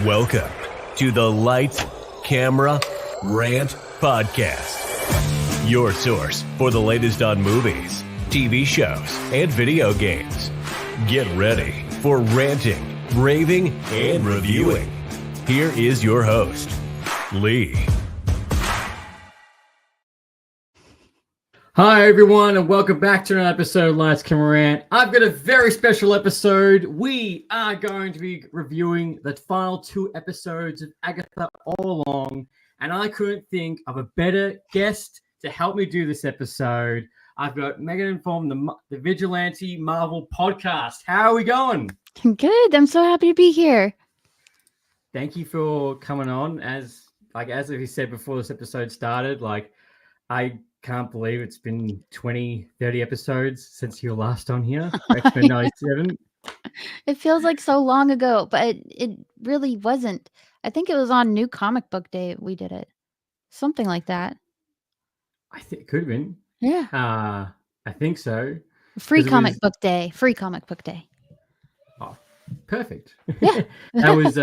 Welcome to the Lights, Camera, Rant Podcast. Your source for the latest on movies, TV shows, and video games. Get ready for ranting, raving, and reviewing. Here is your host, Lee. Hi everyone, and welcome back to another episode of Lights, Camera, Rant. I've got a very special episode. We are going to be reviewing the final 2 episodes of Agatha all along, and I couldn't think of a better guest to help me do this episode. I've got Megan from the Vigilante Marvel podcast. How are we going? Good. I'm so happy to be here. Thank you for coming on. As we said before this episode started, I can't believe it's been 20, 30 episodes since you were last on here. X-Men 97. It feels like so long ago, but it really wasn't. I think it was on New Comic Book Day we did it. Something like that. I think it could have been. Yeah. I think so. Free Comic Book Day. Free Comic Book Day. Oh, perfect. Yeah. That was,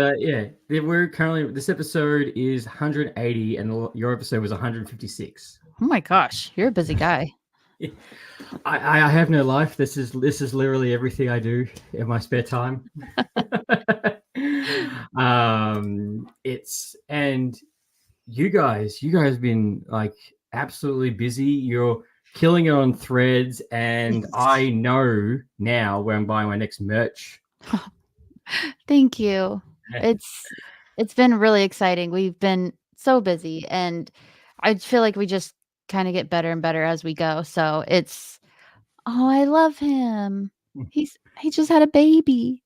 We're currently, this episode is 180 and your episode was 156. Oh my gosh, you're a busy guy. I have no life. This is literally everything I do in my spare time. And you guys have been like absolutely busy. You're killing it on Threads, and I know now where I'm buying my next merch. Thank you. It's been really exciting. We've been so busy, and I feel like we just kind of get better and better as we go. So I love him. He just had a baby.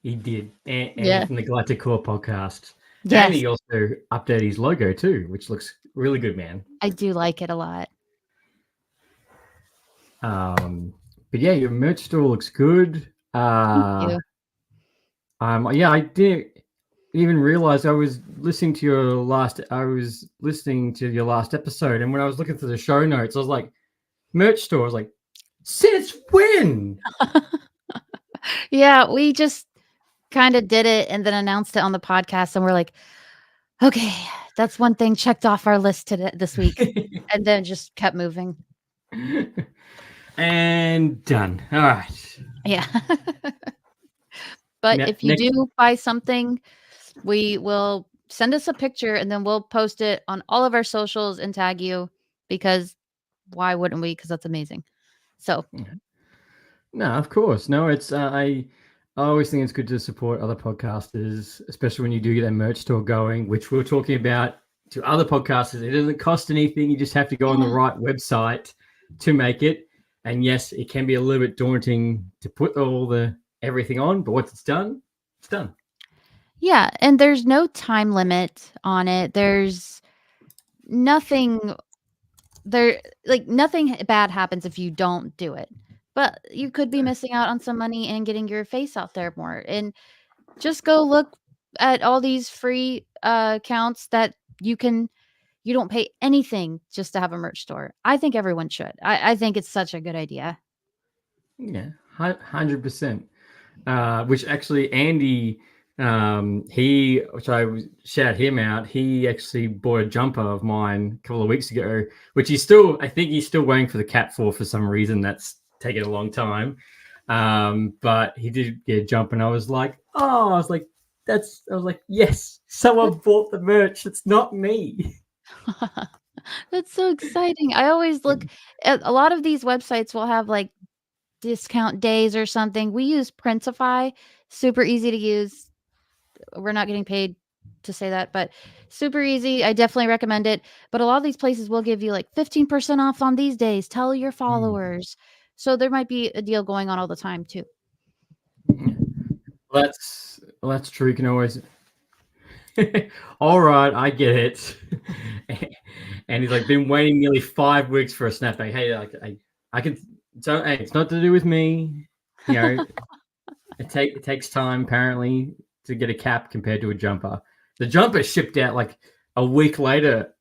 He did. And from the Galactic Core podcast. Yes. And he also updated his logo too, which looks really good, man. I do like it a lot. But yeah, your merch store looks good. Thank you. I didn't even realize I was listening to your last episode, and when I was looking through the show notes, I was like, merch store. I was like, since when? Yeah, we just kind of did it and then announced it on the podcast, and we're like, okay, that's one thing checked off our list this week. And then just kept moving. And done. All right. Yeah. But if you do buy something, we will send us a picture, and then we'll post it on all of our socials and tag you, because why wouldn't we? Because that's amazing. So, no, of course. No, it's I always think it's good to support other podcasters, especially when you do get a merch store going, which we're talking about to other podcasters. It doesn't cost anything. You just have to go on the right website to make it. And yes, it can be a little bit daunting to put everything on, but once it's done, it's done. Yeah, and there's no time limit on it. There's nothing nothing bad happens if you don't do it. But you could be missing out on some money and getting your face out there more. And just go look at all these free accounts that you don't pay anything just to have a merch store. I think everyone should. I think it's such a good idea. Yeah, 100%. Which actually Andy, which I shout him out, he actually bought a jumper of mine a couple of weeks ago, which I think he's still waiting for the cat for some reason. That's taken a long time. But he did get a jumper, and I was like, yes, someone bought the merch. It's not me. That's so exciting. I always look at a lot of these websites will have like discount days or something. We use Printify, super easy to use. We're not getting paid to say that, but super easy. I definitely recommend it. But a lot of these places will give you like 15% off on these days. Tell your followers. So there might be a deal going on all the time too. Well, that's true. You can always. All right, I get it. And he's like been waiting nearly 5 weeks for a snapback. Hey, I can. So hey, it's not to do with me. You know, it takes time apparently to get a cap compared to a jumper. The jumper shipped out like a week later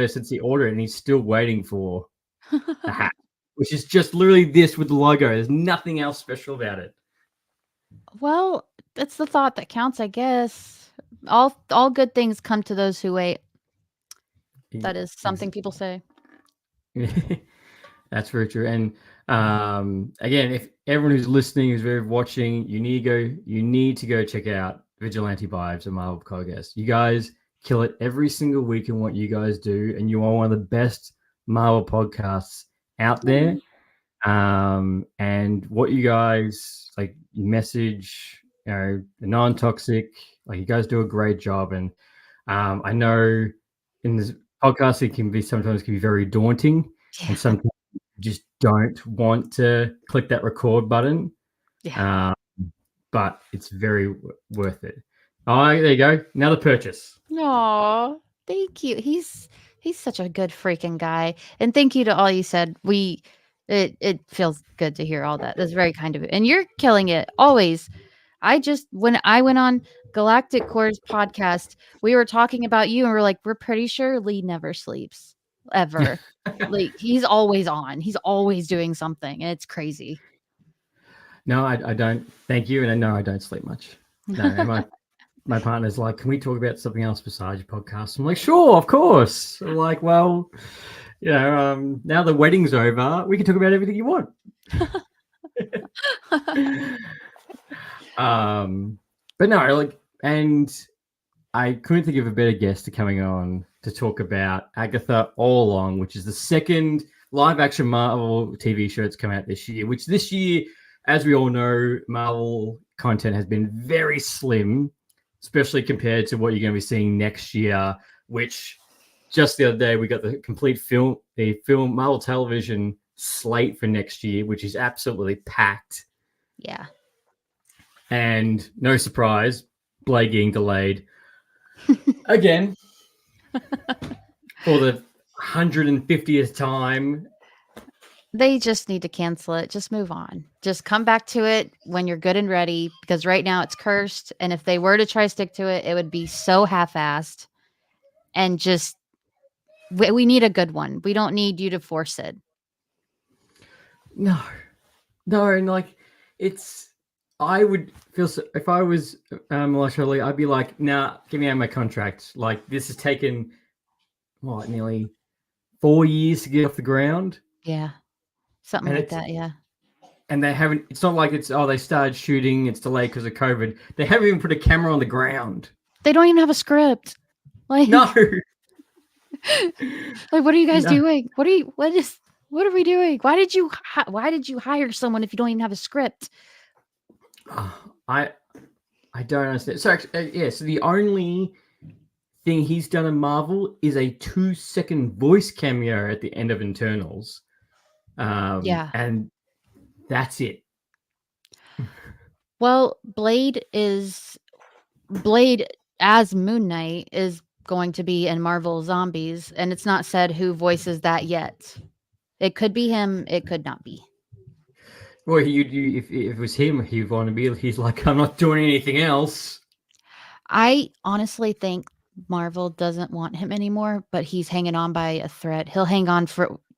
since he ordered it, and he's still waiting for the hat, which is just literally this with the logo. There's nothing else special about it. Well, that's the thought that counts, I guess. All good things come to those who wait. Ex- That is something people say. That's very true. And again, if everyone who's listening, who's very watching, you need to go check out Vigilante Vibes and Marvel Podcast. You guys kill it every single week in what you guys do, and you are one of the best Marvel podcasts out there. And what you guys like, you message, non-toxic, like you guys do a great job. And I know in this podcast it can be very daunting, and sometimes you just don't want to click that record button. Yeah. But it's very worth it. Oh, there you go, another purchase. Aw, thank you. He's such a good freaking guy. And thank you to all you said. It feels good to hear all that. That's very kind of you. And you're killing it always. When I went on Galactic Core's podcast, we were talking about you and we're like, we're pretty sure Lee never sleeps ever. Like he's always on. He's always doing something. And it's crazy. No, I don't. Thank you. And no, I don't sleep much. No, and my partner's like, can we talk about something else besides your podcast? I'm like, sure, of course. I'm like, well, now the wedding's over, we can talk about everything you want. But no, like, and I couldn't think of a better guest to coming on to talk about Agatha All Along, which is the second live action Marvel TV show that's come out this year, which this year, as we all know, Marvel content has been very slim, especially compared to what you're going to be seeing next year, which just the other day we got the complete film Marvel television slate for next year, which is absolutely packed. Yeah. And no surprise, Blade getting delayed again for the 150th time. They just need to cancel it. Just move on. Just come back to it when you're good and ready, because right now it's cursed. And if they were to try to stick to it, it would be so half-assed. And just, we need a good one. We don't need you to force it. No, and like, I would feel if I was Melissa Lee, I'd be like, nah, get me out of my contract. Like, this has taken nearly 4 years to get off the ground. Yeah. Something like that, yeah. And they haven't, it's not like they started shooting, it's delayed because of COVID. They haven't even put a camera on the ground. They don't even have a script. Like, no. Like, what are you guys doing? What are we doing? Why did you hire someone if you don't even have a script? I don't understand. So actually, so the only thing he's done in Marvel is a 2-second voice cameo at the end of Eternals. And that's it. Well, Blade as Moon Knight is going to be in Marvel Zombies, and it's not said who voices that yet. It could be him, it could not be. Well, if it was him, he'd want to be. He's like, I'm not doing anything else. I honestly think Marvel doesn't want him anymore, but he's hanging on by a thread. He'll hang on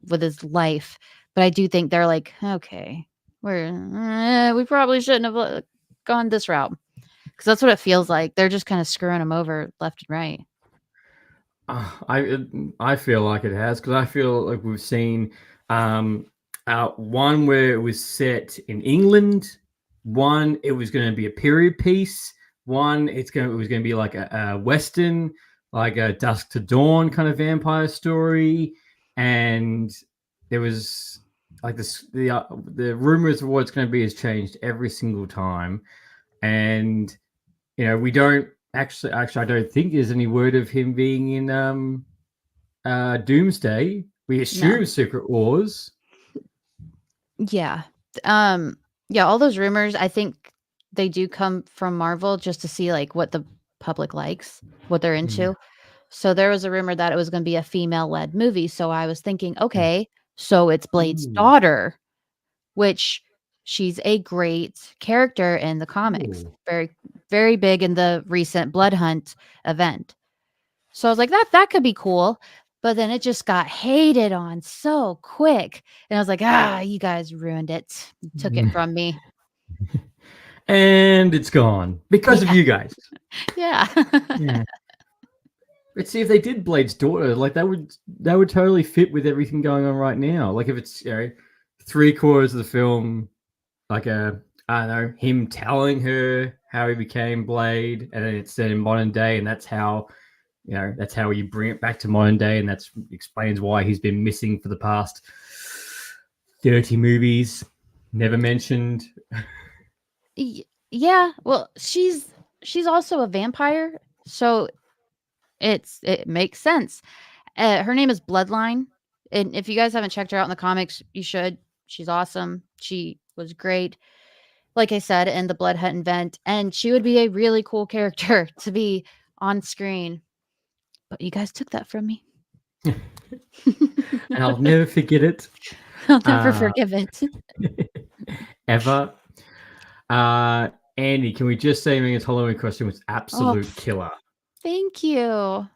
with his life, but I do think they're like, okay, we probably shouldn't have gone this route, because that's what it feels like. They're just kind of screwing him over left and right. I feel like it has, because I feel like we've seen one where it was set in England, one it was going to be a period piece, one it was going to be like a Western, like a Dusk to Dawn kind of vampire story, and there was like this the rumors of what it's going to be has changed every single time, and we don't actually I don't think there's any word of him being in Doomsday. We assume Secret Wars. Yeah. All those rumors, I think they do come from Marvel just to see like what the public likes, what they're into. So there was a rumor that it was going to be a female-led movie. So I was thinking, okay, so it's Blade's daughter, which she's a great character in the comics. Very, very big in the recent Blood Hunt event. So I was like, that could be cool. But then it just got hated on so quick. And I was like, you guys ruined it. You took it from me. and it's gone because of you guys. Yeah. Yeah. But see, if they did Blade's daughter, like that would totally fit with everything going on right now. Like if it's 3/4 of the film, like I don't know, him telling her how he became Blade, and then it's set in modern day, and that's how that's how you bring it back to modern day, and that explains why he's been missing for the past 30 movies, never mentioned. Yeah, well, she's also a vampire, so it makes sense. Her name is Bloodline, and if you guys haven't checked her out in the comics, you should. She's awesome. She was great, like I said, in the Blood Hunt event, and she would be a really cool character to be on screen. But you guys took that from me. And I'll never forget it. I'll never forgive it. Ever. Andy, can we just say Megan's Halloween costume was absolute killer? Thank you.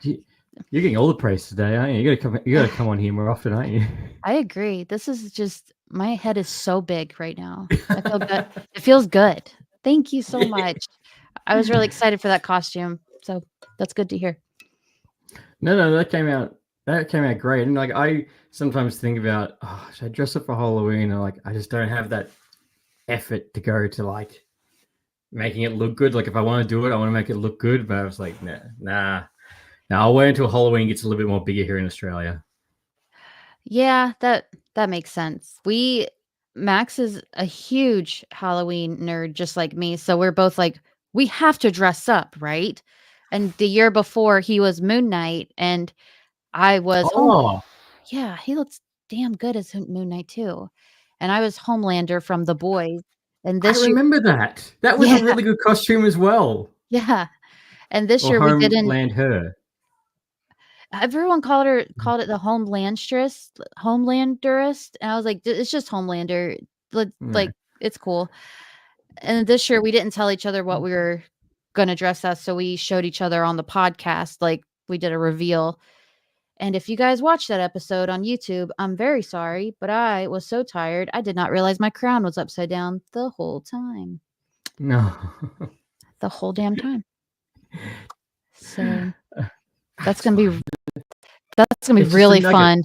You're getting all the praise today, aren't you? You gotta come on here more often, aren't you? I agree. This is just my head is so big right now. I feel good. It feels good. Thank you so much. I was really excited for that costume. So that's good to hear. No, that came out great. And like I sometimes think about, should I dress up for Halloween? And like I just don't have that effort to go to like making it look good. Like if I want to do it, I want to make it look good. But I was like, nah. I'll wait until Halloween gets a little bit more bigger here in Australia. Yeah, that makes sense. Max is a huge Halloween nerd, just like me. So we're both like, we have to dress up, right? And the year before, he was Moon Knight, and I was. Yeah, he looks damn good as Moon Knight too. And I was Homelander from The Boys. And this I remember that. That was a really good costume as well. Yeah. And this year we didn't. Her. Everyone called it the Homelanderist, and I was like, it's just Homelander. Like it's cool. And this year we didn't tell each other what we were gonna dress as, so we showed each other on the podcast. Like we did a reveal. And if you guys watched that episode on YouTube, I'm very sorry, but I was so tired I did not realize my crown was upside down the whole time. No, the whole damn time. So that's gonna be really fun.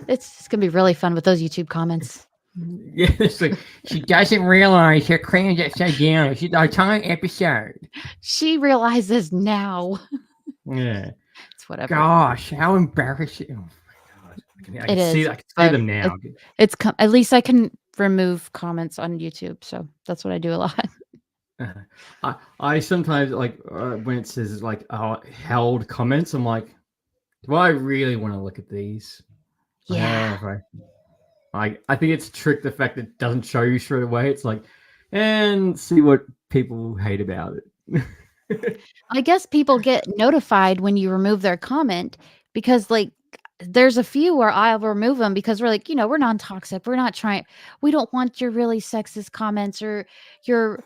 It's gonna be really fun with those YouTube comments. Yeah, it's like she doesn't realize her crown's upside down. She's our time episode. She realizes now. Yeah, it's whatever. Gosh, how embarrassing! Oh my God, I can see them now. It's at least I can remove comments on YouTube, so that's what I do a lot. I sometimes like when it says like held comments, I'm like, do I really want to look at these? Yeah. I think it's a trick, the fact that it doesn't show you straight away. It's like, and see what people hate about it. I guess people get notified when you remove their comment because like there's a few where I'll remove them because we're like, we're non-toxic. We don't want your really sexist comments or your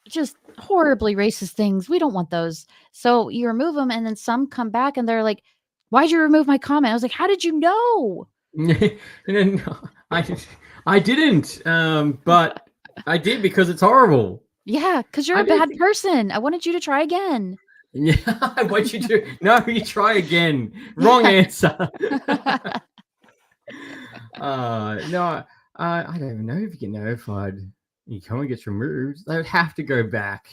just horribly racist things. We don't want those. So you remove them and then some come back and they're like, why'd you remove my comment? I was like, how did you know? And then I didn't, but I did because it's horrible. Yeah, because you're a bad person. I wanted you to try again. Yeah, I want you to. No, you try again. Wrong answer. No, I don't even know if you get notified. Your comment gets removed. They would have to go back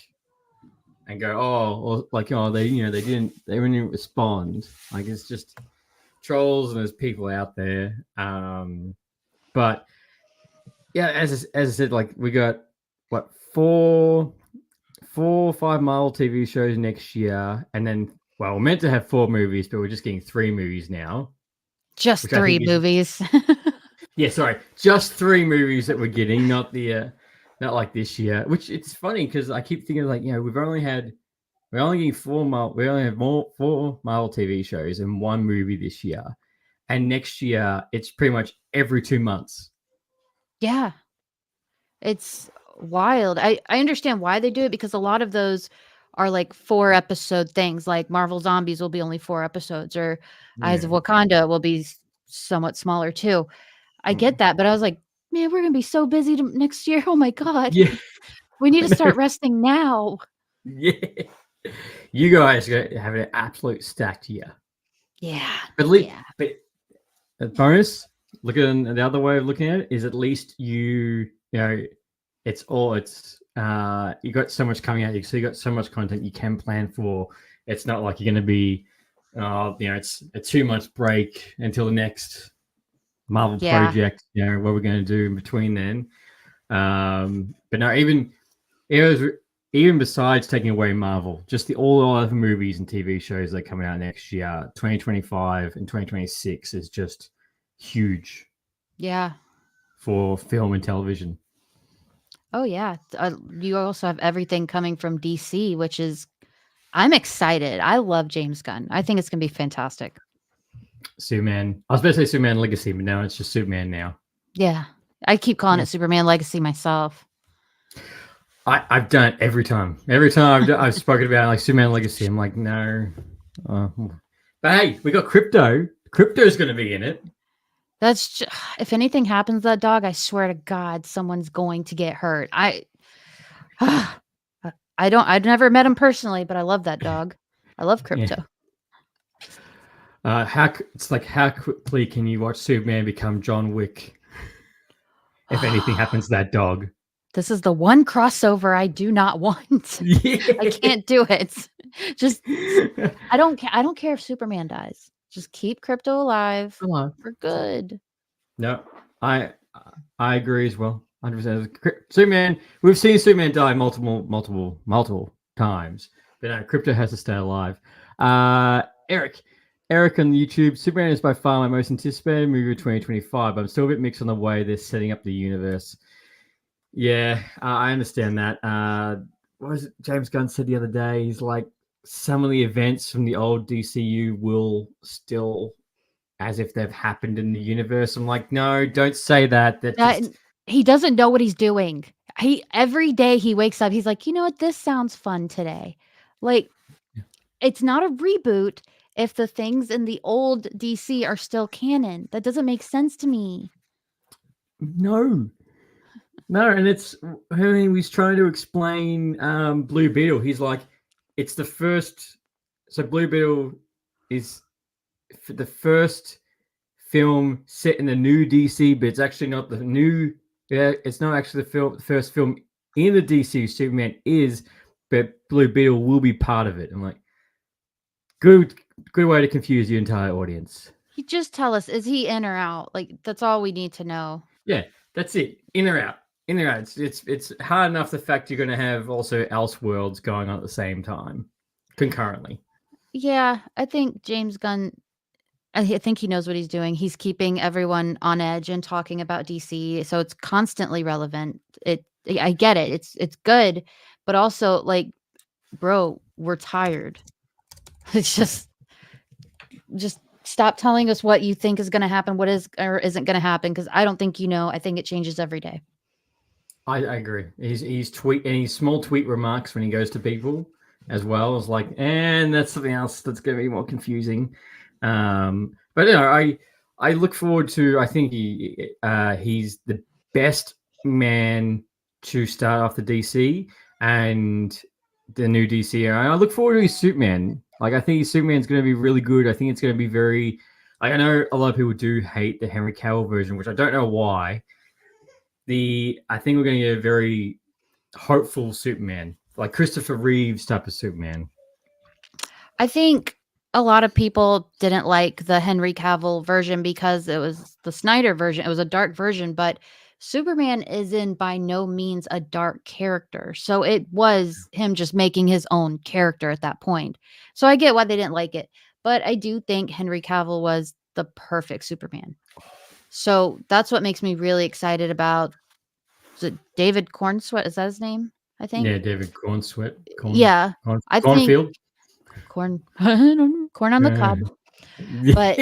and go, they didn't respond. Like it's just trolls and there's people out there. But yeah, as I said, like we got what 4 or 5 Marvel TV shows next year, and then we're meant to have 4 movies, but we're just getting 3 movies now. Just 3 movies. Yeah, sorry, just 3 movies that we're getting, not like this year. Which it's funny because I keep thinking like, we're only getting 4 Marvel. We only have 4 Marvel TV shows and 1 movie this year, and next year it's pretty much every 2 months. Yeah, it's wild. I understand why they do it because a lot of those are like 4 episode things. Like Marvel Zombies will be only 4 episodes, or Eyes of Wakanda will be somewhat smaller too. I get that, but I was like, Man, we're gonna be so busy next year. Oh my god, Yeah, we need I to know. start resting now. Yeah. You guys are gonna have an absolute stacked year. Yeah, But yeah, a bonus, looking the other way of looking at it is at least you know it's you got so much coming out, so you got so much content you can plan for. It's not like you're going to be it's a 2 months break until the next Marvel yeah. project, what we're going to do in between then. But no, even besides taking away Marvel, just all the other movies and TV shows that are coming out next year, 2025 and 2026 is just huge Yeah. for film and television. Oh yeah. You also have everything coming from DC, which is I'm excited. I love James Gunn. I think it's gonna be fantastic. Superman. I was about to say Superman Legacy, but now it's just Superman now. Yeah. I keep calling Yeah. it Superman Legacy myself. I've done it every time. Every time I've spoken about like Superman Legacy, I'm like, no. But hey, we got Crypto. Crypto's going to be in it. That's if anything happens to that dog, I swear to God, someone's going to get hurt. I've never met him personally, but I love that dog. I love Crypto. Yeah. How quickly can you watch Superman become John Wick? If anything happens to that dog. This is the one crossover I do not want. Yeah. I can't do it. Just I don't care if Superman dies. Just keep Crypto alive. For good. No, I agree as well. 100%. Superman. We've seen Superman die multiple times, but Crypto has to stay alive. Eric on YouTube. Superman is by far my most anticipated movie of 2025. But I'm still a bit mixed on the way they're setting up the universe. Yeah, I understand that. What was it James Gunn said the other day? He's like, some of the events from the old DCU will still as if they've happened in the universe. I'm like, no, don't say that. He doesn't know what he's doing. Every day he wakes up, he's like, you know what? This sounds fun today. Like, it's not a reboot if the things in the old DC are still canon. That doesn't make sense to me. No, and he's trying to explain Blue Beetle. He's like, it's the first. So Blue Beetle is the first film set in the new DC, but it's actually not the new. Yeah, it's not actually the first film in the DC. Superman is, but Blue Beetle will be part of it. I'm like, good way to confuse the entire audience. You just tell us, is he in or out? Like, that's all we need to know. Yeah, that's it. In or out. It's hard enough the fact you're going to have also Elseworlds going on at the same time, concurrently. Yeah, I think James Gunn, I think he knows what he's doing. He's keeping everyone on edge and talking about DC, so it's constantly relevant. I get it. It's good, but also like, bro, we're tired. It's just stop telling us what you think is going to happen, what is or isn't going to happen, because I don't think you know. I think it changes every day. I agree. He's small tweet remarks when he goes to people as well as like, and that's something else that's going to be more confusing. But I look forward to. I think he's the best man to start off the DC and the new DC era. I look forward to his Superman. Like, I think his Superman's going to be really good. I think it's going to be very. Like, I know a lot of people do hate the Henry Cavill version, which I don't know why. I think we're going to get a very hopeful Superman, like Christopher Reeves type of Superman. I think a lot of people didn't like the Henry Cavill version because it was the Snyder version. It was a dark version, but Superman is in by no means a dark character. So it was him just making his own character at that point. So I get why they didn't like it, but I do think Henry Cavill was the perfect Superman. So that's what makes me really excited about David Cornsweet. Is that his name? I think. Yeah, David Cornsweet. Yeah, I Cornfield. think corn on the cob. But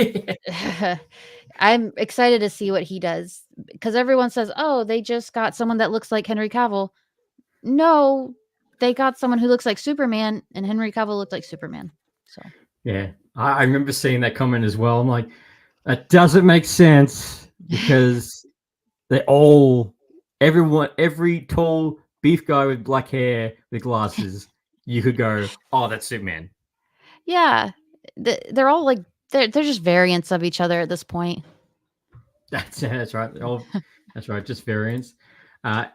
I'm excited to see what he does because everyone says, "Oh, they just got someone that looks like Henry Cavill." No, they got someone who looks like Superman, and Henry Cavill looked like Superman. So yeah, I remember seeing that comment as well. I'm like, that doesn't make sense because every tall beef guy with black hair with glasses, you could go, oh, that's Superman. Yeah. They're all like they're just variants of each other at this point. That's right. That's right. Just variants.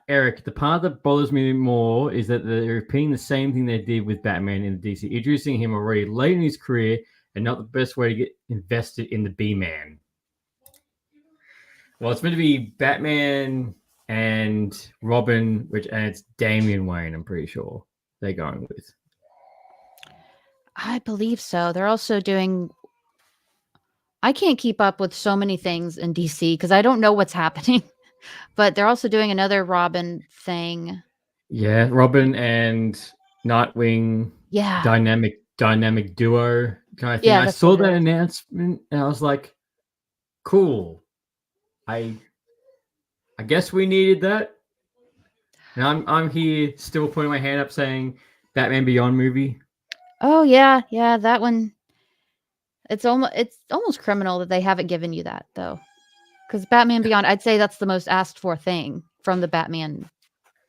Eric, the part that bothers me more is that they're repeating the same thing they did with Batman in the DC, introducing him already late in his career and not the best way to get invested in the B-Man. Well, it's meant to be Batman and Robin, and it's Damian Wayne, I'm pretty sure they're going with. I believe so. They're also doing. I can't keep up with so many things in DC because I don't know what's happening. But they're also doing another Robin thing. Yeah, Robin and Nightwing. Yeah. Dynamic duo kind of thing. Yeah, I that's saw what it that is. announcement and I was like, cool. I guess we needed that. And I'm here still putting my hand up saying Batman Beyond movie. Oh yeah, that one. It's almost criminal that they haven't given you that though, because Batman Beyond, I'd say that's the most asked for thing from the Batman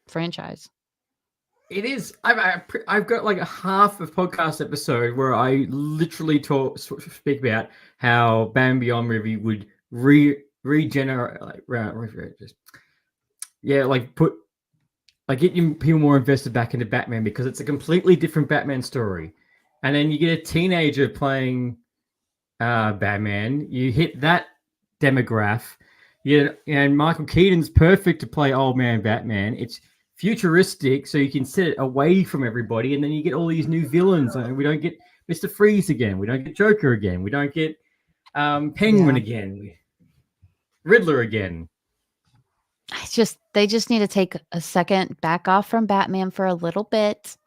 franchise. It is. I've got like a half of podcast episode where I literally speak about how Batman Beyond movie would regenerate, get people more invested back into Batman because it's a completely different Batman story, and then you get a teenager playing Batman. You hit that demographic. And Michael Keaton's perfect to play old man Batman. It's futuristic, so you can set it away from everybody, and then you get all these new villains. We don't get Mr. Freeze again. We don't get Joker again. We don't get Penguin again. Riddler again. They just need to take a second back off from Batman for a little bit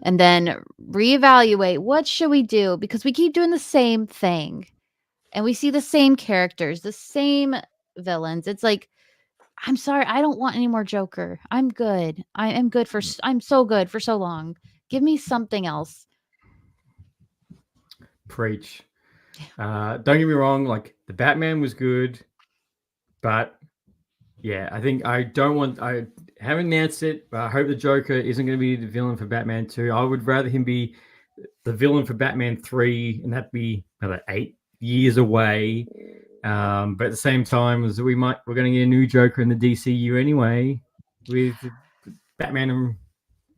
and then reevaluate what should we do, because we keep doing the same thing and we see the same characters, the same villains. It's like, I'm sorry, I don't want any more Joker. I'm good. I'm so good for so long. Give me something else. Preach. Don't get me wrong, like the Batman was good, but yeah, I think I haven't announced it, but I hope the Joker isn't going to be the villain for Batman 2. I would rather him be the villain for Batman 3, and that'd be another 8 years away. But at the same time, we're going to get a new Joker in the DCU anyway with Batman and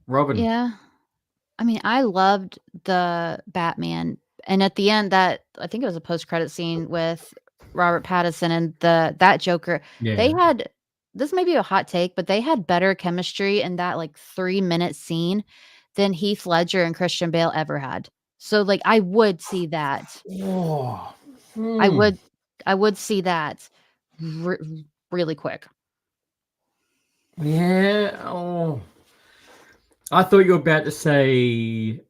Robin. Yeah. I mean, I loved the Batman, and at the end, that I think it was a post-credit scene with Robert Pattinson and that Joker. Yeah. They had, this may be a hot take, but they had better chemistry in that like 3-minute scene than Heath Ledger and Christian Bale ever had. So like I would see that. Oh. I would see that really quick. Yeah. Oh. I thought you were about to say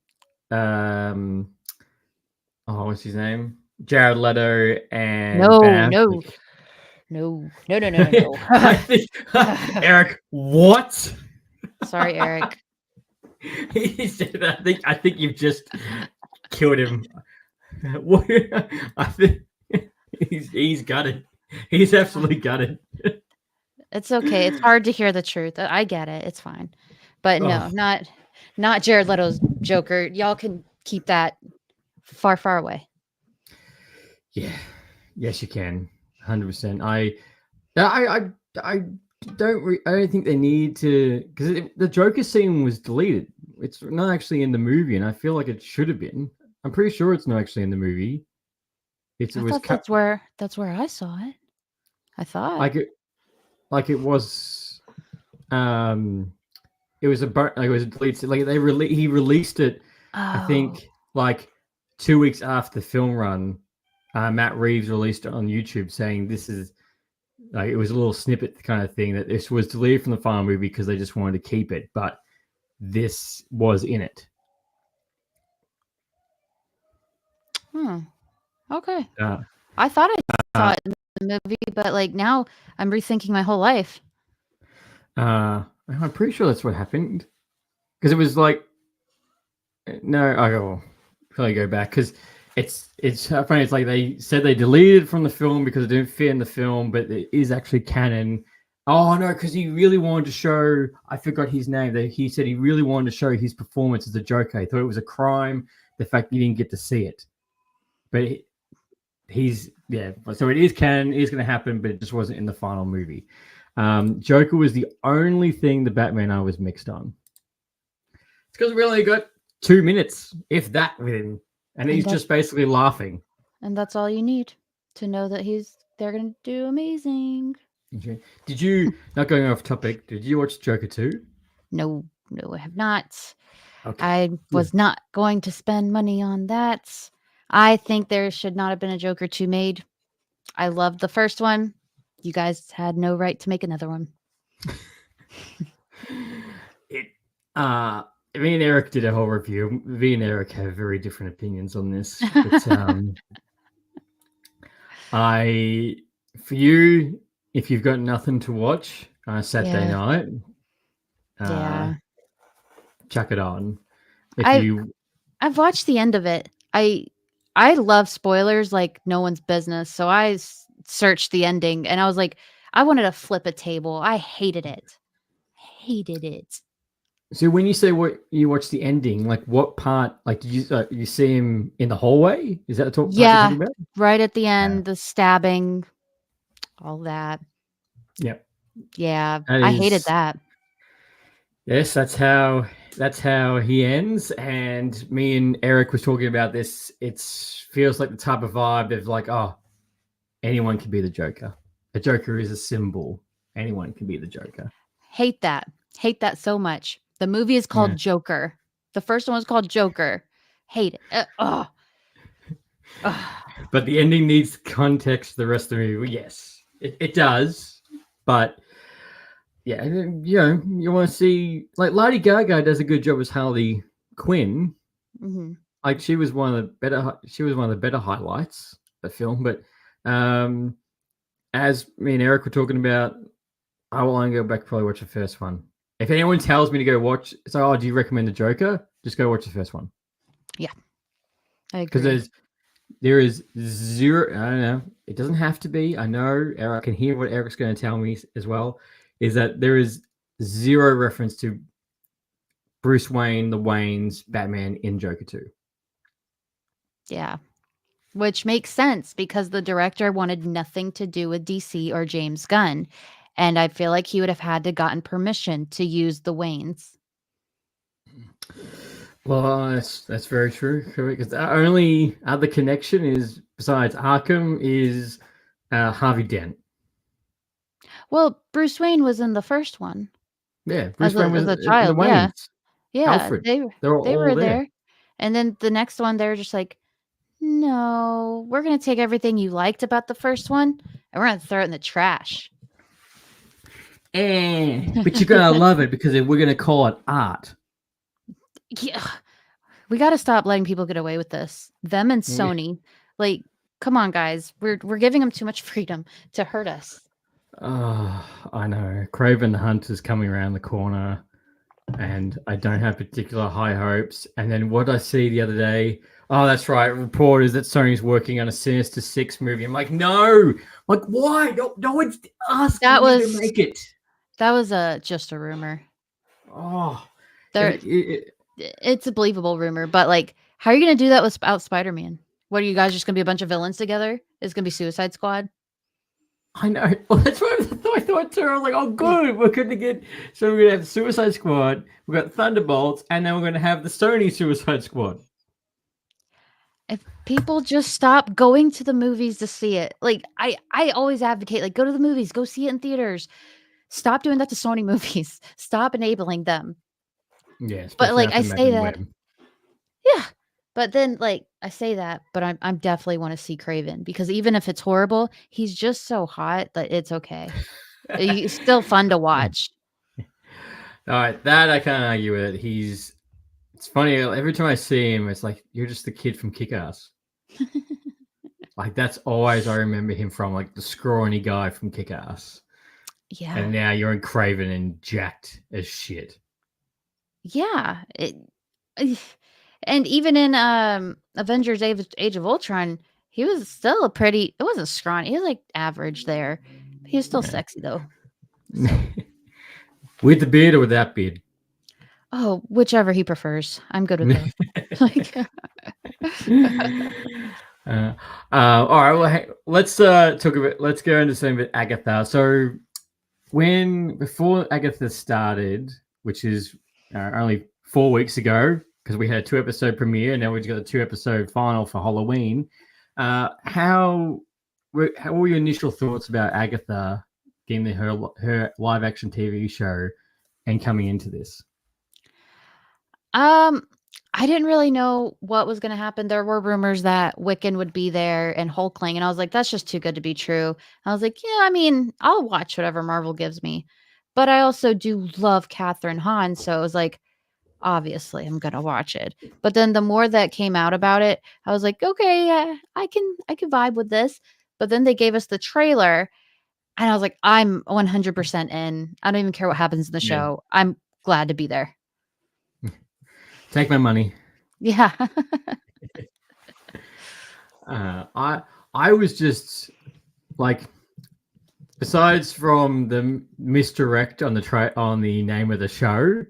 what's his name? Jared Leto and No. Eric, what? Sorry, Eric. He said, I think you've just killed him. I think he's gutted. He's absolutely gutted. It's okay. It's hard to hear the truth. I get it. It's fine. But no, not Jared Leto's Joker. Y'all can keep that far, far away. Yeah. Yes, you can. 100%. I don't think they need to, because the Joker scene was deleted. It's not actually in the movie, and I feel like it should have been. I'm pretty sure it's not actually in the movie. That's where I saw it. I thought it was it was deleted. Like he released it. I think like 2 weeks after the film run. Matt Reeves released it on YouTube saying this is like, it was a little snippet kind of thing, that this was deleted from the final movie because they just wanted to keep it, but this was in it. Okay. I thought I saw it in the movie, but like now I'm rethinking my whole life. I'm pretty sure that's what happened, because it was like, no, I will probably go back, because It's funny. It's like they said they deleted it from the film because it didn't fit in the film, but it is actually canon. Oh no, because he really wanted to show. I forgot his name. He said he really wanted to show his performance as the Joker. He thought it was a crime the fact he didn't get to see it. But he's So it is canon. It is going to happen, but it just wasn't in the final movie. Joker was the only thing the Batman I was mixed on. It's because we only got 2 minutes, if that, with him. And he's just basically laughing. And that's all you need to know that they're going to do amazing. Okay. Did you, not going off topic, did you watch Joker 2? No, I have not. Okay. I was not going to spend money on that. I think there should not have been a Joker 2 made. I loved the first one. You guys had no right to make another one. Me and Eric did a whole review. Me and Eric have very different opinions on this. But, for you, if you've got nothing to watch Saturday night, chuck it on. I've watched the end of it. I love spoilers like no one's business. So I searched the ending and I was like, I wanted to flip a table. I hated it. So when you say what you watched the ending, like what part? Like did you see him in the hallway? Is that the part you're talking about? Right at the end, the stabbing, all that. Yep. Yeah, I hated that. Yes, that's how he ends. And me and Eric was talking about this. It feels like the type of vibe of like, oh, anyone can be the Joker. A Joker is a symbol. Anyone can be the Joker. Hate that so much. The movie is called Joker. The first one was called Joker. Hate it. But the ending needs context. The rest of the movie, yes, it does. But yeah, you want to see like Lady Gaga does a good job as Harley Quinn. Mm-hmm. Like she was one of the better highlights of the film. But as me and Eric were talking about, I will only go back and probably watch the first one. If anyone tells me to go watch, do you recommend the Joker? Just go watch the first one. Yeah, I agree. Because there is zero. I don't know. It doesn't have to be. I know. I can hear what Eric's going to tell me as well. Is that there is zero reference to Bruce Wayne, the Waynes, Batman in Joker 2. Yeah, which makes sense because the director wanted nothing to do with DC or James Gunn. And I feel like he would have had to gotten permission to use the Waynes. Well, that's very true. Because the only other connection is, besides Arkham, is Harvey Dent. Well, Bruce Wayne was in the first one. Yeah, Bruce Wayne was a child. Yeah, Alfred. They were there. And then the next one, they're just like, no, we're going to take everything you liked about the first one and we're going to throw it in the trash. But you're going to love it because we're going to call it art. Yeah. We got to stop letting people get away with this. Them and Sony. Like, come on, guys. We're giving them too much freedom to hurt us. Oh, I know. Craven the Hunt is coming around the corner and I don't have particular high hopes. And then what I see the other day, oh, that's right, reporters that Sony's working on a Sinister Six movie. I'm like, no. Like, why? No one's asking me to make it. That was just a rumor. Oh, it's a believable rumor, but like, how are you going to do that without Spider-Man? What are you guys just going to be a bunch of villains together? It's going to be Suicide Squad. I know. Well, that's what I thought too. I was like, oh, good. We're going to get. So we're going to have Suicide Squad. We've got Thunderbolts, and then we're going to have the Sony Suicide Squad. If people just stop going to the movies to see it, like I always advocate, like go to the movies, go see it in theaters. Stop doing that to Sony movies. Stop enabling them. Yes, but like I say that. Web. Yeah, but then like I say that, but I'm definitely want to see Craven because even if it's horrible, he's just so hot that it's okay. It's still fun to watch. All right, that I can't argue with it. It's funny every time I see him, it's like you're just the kid from Kick-Ass. Like that's always I remember him from, like the scrawny guy from Kick-Ass. Yeah. And now you're in Craven and jacked as shit. Yeah. And even in Avengers Age of Ultron, he was still it wasn't scrawny. He was like average there. He was still sexy though. So. With the beard or without beard? Oh, whichever he prefers. I'm good with both. Like, all right. Well, hey, let's talk about. Let's go into something with Agatha. So, before Agatha started, which is only 4 weeks ago, because we had a 2-episode premiere, and now we've got a 2-episode final for Halloween. How were your initial thoughts about Agatha getting her live action TV show and coming into this? I didn't really know what was going to happen. There were rumors that Wiccan would be there and Hulkling, and I was like, that's just too good to be true. I was like, yeah, I mean, I'll watch whatever Marvel gives me. But I also do love Catherine Hahn, so it was like, obviously, I'm going to watch it. But then the more that came out about it, I was like, okay, I can vibe with this. But then they gave us the trailer, and I was like, I'm 100% in. I don't even care what happens in the show. I'm glad to be there. Take my money. Yeah. I was just like, besides from the misdirect on the name of the show,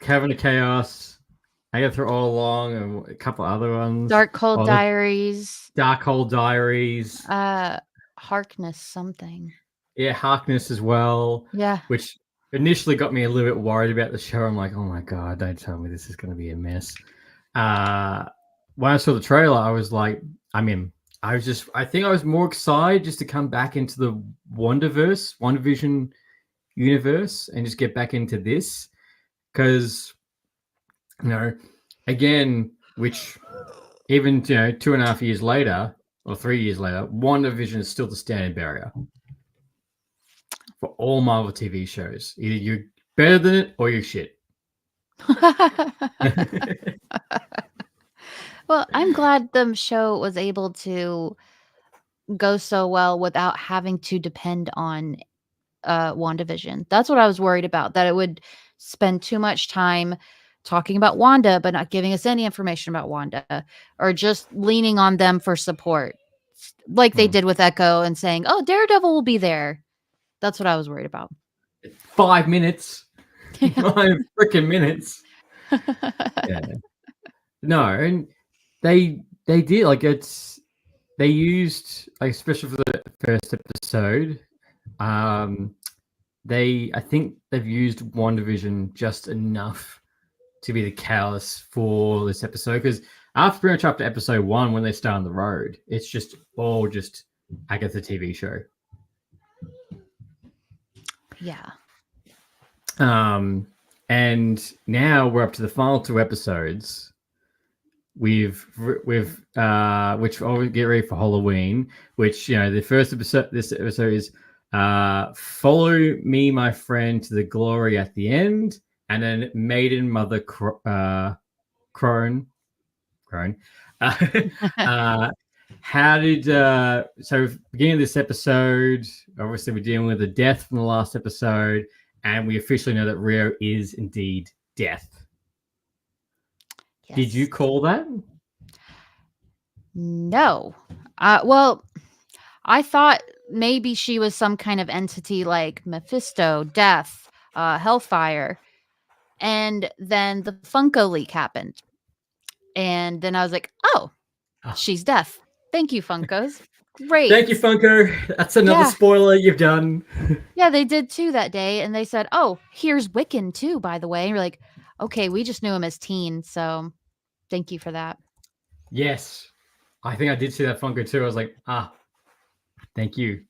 Cavern of Chaos, Agatha All Along, and a couple other ones. Darkhold Diaries. Darkhold Diaries. Harkness something. Yeah, Harkness as well. Yeah. Which initially got me a little bit worried about the show. I'm like, oh my God, don't tell me this is going to be a mess. When I saw the trailer, I was like, I'm in. I think I was more excited just to come back into the WandaVision universe and just get back into this. Because, again, which even, 2.5 years later or 3 years later, WandaVision is still the standard barrier for all Marvel TV shows. Either you're better than it or you're shit. Well, I'm glad the show was able to go so well without having to depend on WandaVision. That's what I was worried about, that it would spend too much time talking about Wanda, but not giving us any information about Wanda, or just leaning on them for support, like they did with Echo and saying, oh, Daredevil will be there. That's what I was worried about. 5 minutes. 5 freaking minutes. Yeah. No, and they did, like, they used, like, especially for the first episode, I think they've used WandaVision just enough to be the catalyst for this episode, because pretty much after episode 1, when they start on the road, it's just all just Agatha TV show. Yeah. And now we're up to the final 2 episodes. We've which I'll get ready for Halloween. Which, the first episode, this episode is "Follow Me, My Friend, to the Glory at the End," and then "Maiden Mother Crone." How did so beginning of this episode? Obviously, we're dealing with the death from the last episode, and we officially know that Rio is indeed death. Yes. Did you call that? No. Well, I thought maybe she was some kind of entity like Mephisto, Death, Hellfire, and then the Funko leak happened, and then I was like, oh. She's Death. Thank you, Funkos. Great. Thank you, Funko. That's another spoiler you've done. Yeah, they did too that day, and they said, oh, here's Wiccan too, by the way. And we're like, okay, we just knew him as Teen, so thank you for that. Yes. I think I did see that Funko too. I was like, thank you.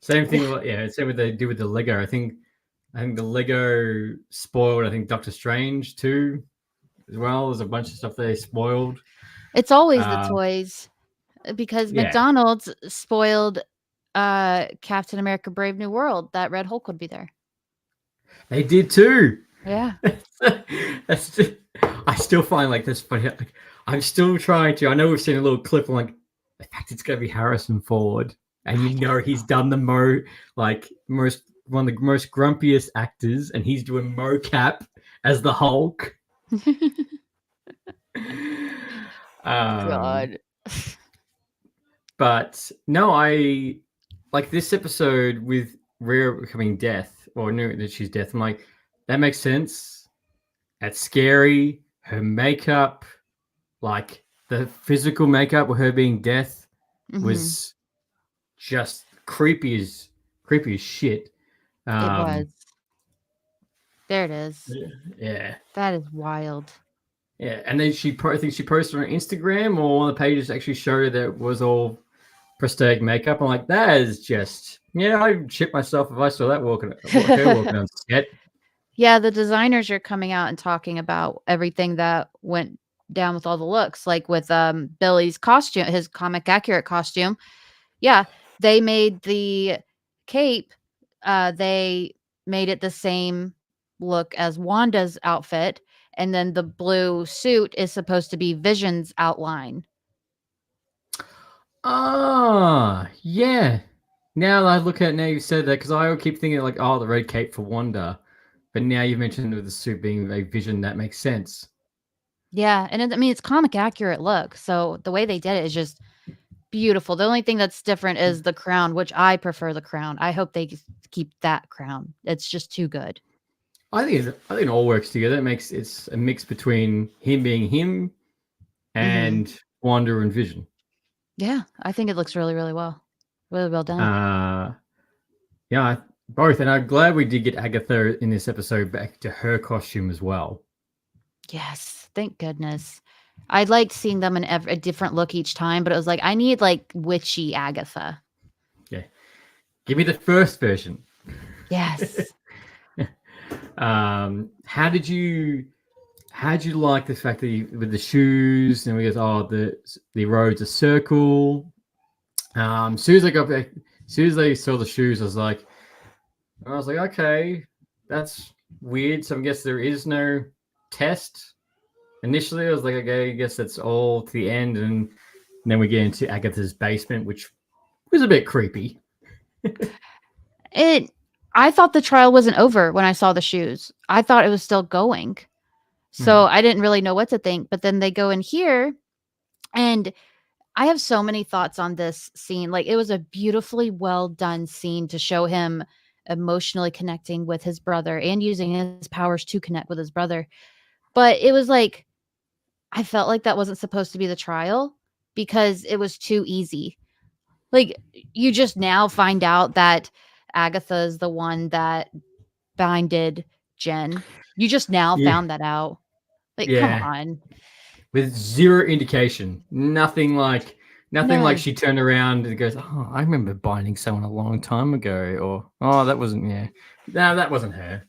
Same thing, same with they do with the Lego. I think the Lego spoiled, Doctor Strange too, as well. There's a bunch of stuff they spoiled. It's always the toys, because McDonald's spoiled Captain America Brave New World, that Red Hulk would be there. They did too. Yeah. I still find this funny. Like, I'm still trying to. I know we've seen a little clip. I'm like, the fact it's going to be Harrison Ford, and he's done the one of the most grumpiest actors, and he's doing mocap as the Hulk. um, God. but no, I like this episode with Rhea becoming death, or knew that she's death. I'm like, that makes sense. That's scary. Her makeup, like the physical makeup with her being death, Mhm. was just creepy as shit. It was. Um, There it is. yeah, That is wild. yeah. And then I think she posted on Instagram, or one of the pages actually showed that it was all prosthetic makeup. I'm like, that is just, I'd shit myself if I saw that her walking on set. Yeah, the designers are coming out and talking about everything that went down with all the looks, like with Billy's costume, his comic accurate costume. Yeah, they made the cape, they made it the same look as Wanda's outfit, and then the blue suit is supposed to be Vision's outline. Ah, yeah. Now that I look at it, now you said that, because I keep thinking like, oh, the red cape for Wanda, but now you mentioned with the suit being a Vision, that makes sense. Yeah, and I mean, it's comic accurate look, so the way they did it is just beautiful. The only thing that's different is the crown, which I prefer the crown. I hope they keep that crown. It's just too good. I think it all works together. It's a mix between him being him Mhm. and Wanda and Vision. Yeah, I think it looks really, really well. Really well done. Uh, yeah, both. And I'm glad we did get Agatha in this episode back to her costume as well. Yes, thank goodness. I liked seeing them in a different look each time, but it was like, I need like witchy Agatha. Yeah, give me the first version. Yes. How did you like the fact that with the shoes and we go, oh, the road's a circle? Soon as I got back, soon as they saw the shoes, I was like, okay, that's weird. So I guess there is no test. Initially, I was like, okay, I guess that's all to the end, and then we get into Agatha's basement, which was a bit creepy. I thought the trial wasn't over when I saw the shoes. I thought it was still going. So I didn't really know what to think. But then they go in here, and I have so many thoughts on this scene. Like, it was a beautifully well done scene to show him emotionally connecting with his brother and using his powers to connect with his brother. But it was like, I felt like that wasn't supposed to be the trial because it was too easy. Like, you just now find out that Agatha is the one that binded Jen. You just now Yeah, found that out. Like, come yeah, on. with zero indication, nothing like None. she turned around and goes, "Oh, I remember binding someone a long time ago," or "Oh, that wasn't no, that wasn't her."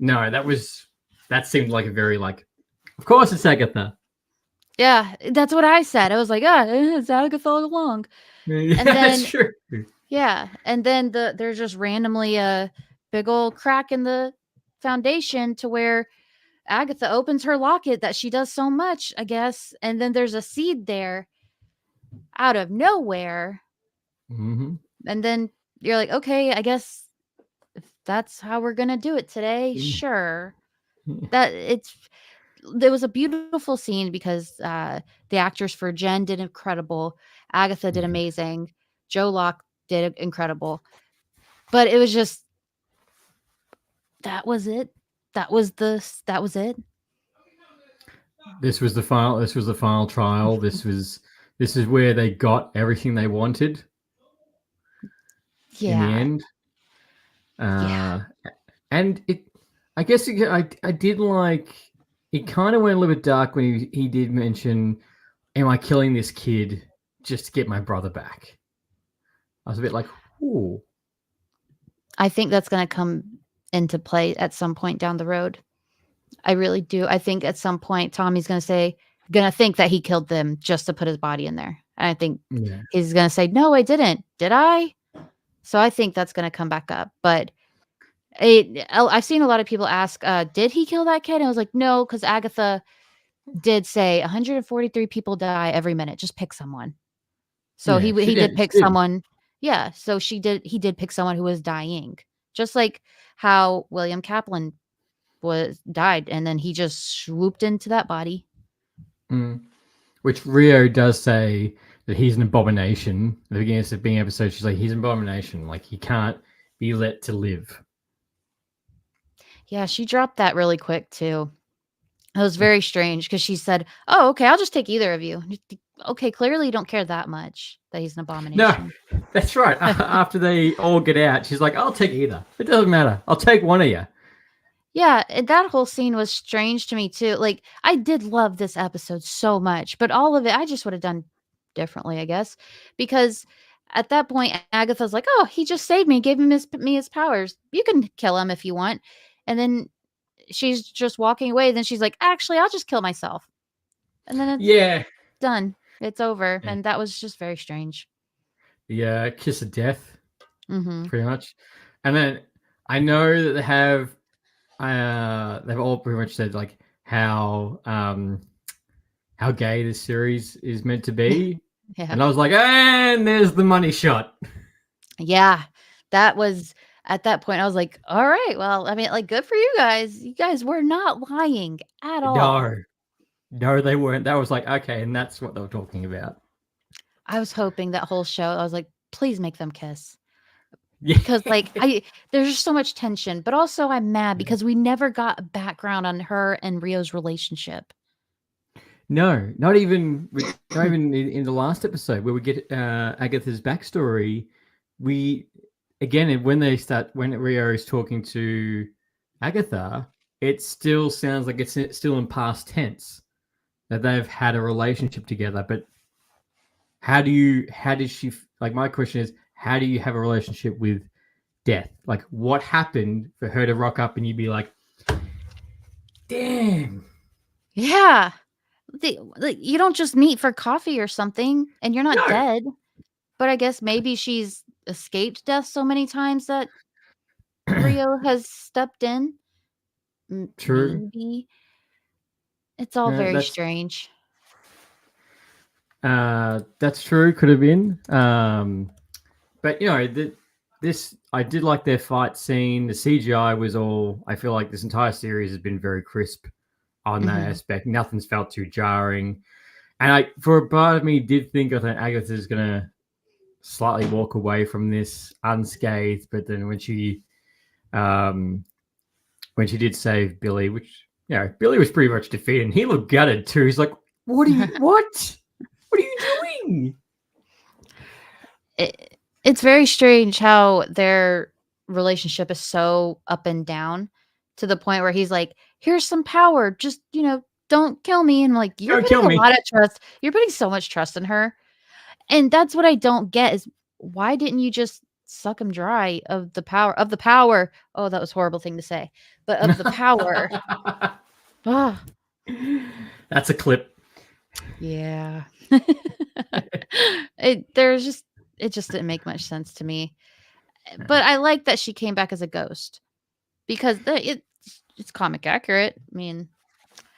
No, that seemed like a very of course it's Agatha. Yeah, that's what I said. I was like, "Ah, it's Agatha all along." Yeah, And that's then true. yeah, and then there's just randomly a big old crack in the foundation to where Agatha opens her locket that she does so much, I guess, and then there's a seed there out of nowhere. Mm-hmm. And then you're like, "Okay, I guess if that's how we're going to do it today, sure." That There was a beautiful scene because the actors for Jen did incredible. Agatha did amazing. Joe Locke did incredible. But it was just that was it. That was it. This was the final. This was the final trial. This is where they got everything they wanted in the Yeah. end. Yeah. And I guess I did like. It kind of went a little bit dark when he did mention, "Am I killing this kid just to get my brother back?" I was a bit like, "Ooh." I think that's going to come into play at some point down the road. I really do. I think at some point Tommy's going to think that he killed them just to put his body in there. And I think Yeah. he's going to say, "No, I didn't. Did I?" So I think that's going to come back up. But I've seen a lot of people ask, did he kill that kid? And I was like, no, because Agatha did say 143 people die every minute. Just pick someone. So Yeah, he did she pick did. someone. Yeah. So he did pick someone who was dying. Just like how William Kaplan died, and then he just swooped into that body. Which Rio does say that he's an abomination. At the beginning of the beginning episode, she's like, he's an abomination. Like, he can't be let to live. Yeah, she dropped that really quick too. It was very strange because she said, "Oh, okay, I'll just take either of you." Okay, clearly you don't care that much that he's an abomination. No, that's right. After they all get out, she's like, I'll take either. It doesn't matter. I'll take one of you. Yeah, that whole scene was strange to me too. Like, I did love this episode so much, but all of it I just would have done differently, I guess, because at that point Agatha's like, "Oh, he just saved me, gave him his powers. You can kill him if you want." And then she's just walking away. Then she's like, "Actually, I'll just kill myself." And then it's done. It's over. Yeah. And that was just very strange. The kiss of death, Mm-hmm. pretty much. And then I know that they've all pretty much said like how gay this series is meant to be. Yeah. And I was like, and there's the money shot. Yeah, that was at that point. I was like, all right, well, I mean, like, good for you guys. You guys were not lying at all. No, they weren't. That was like, okay, and that's what they were talking about. I was hoping that whole show, I was like, please make them kiss. Yeah. Because like there's just so much tension, but also I'm mad because we never got a background on her and Rio's relationship. No, not even in the last episode where we get Agatha's backstory. When Rio is talking to Agatha, it still sounds like it's still in past tense that they've had a relationship together. But how did she, like, my question is, how do you have a relationship with death? Like, what happened for her to rock up and you'd be like, damn. Yeah. You don't just meet for coffee or something and you're not dead. But I guess maybe she's escaped death so many times that Rio has stepped in. True. Maybe. It's all very strange. That's true. Could have been. But I did like their fight scene. The CGI was all. I feel like this entire series has been very crisp on that aspect. Nothing's felt too jarring. And for a part of me, did think I thought Agatha's gonna slightly walk away from this unscathed. But then when she did save Billy, which Billy was pretty much defeated, and he looked gutted too. He's like, "What are you? What? What are you doing?" It's very strange how their relationship is so up and down to the point where he's like, "Here's some power. Just, don't kill me." And like, you're putting a lot of trust. You're putting so much trust in her. And that's what I don't get is why didn't you just suck him dry of the power Oh, that was a horrible thing to say, but of the power. That's a clip. Yeah. It just didn't make much sense to me. But I like that she came back as a ghost because it's comic accurate. I mean,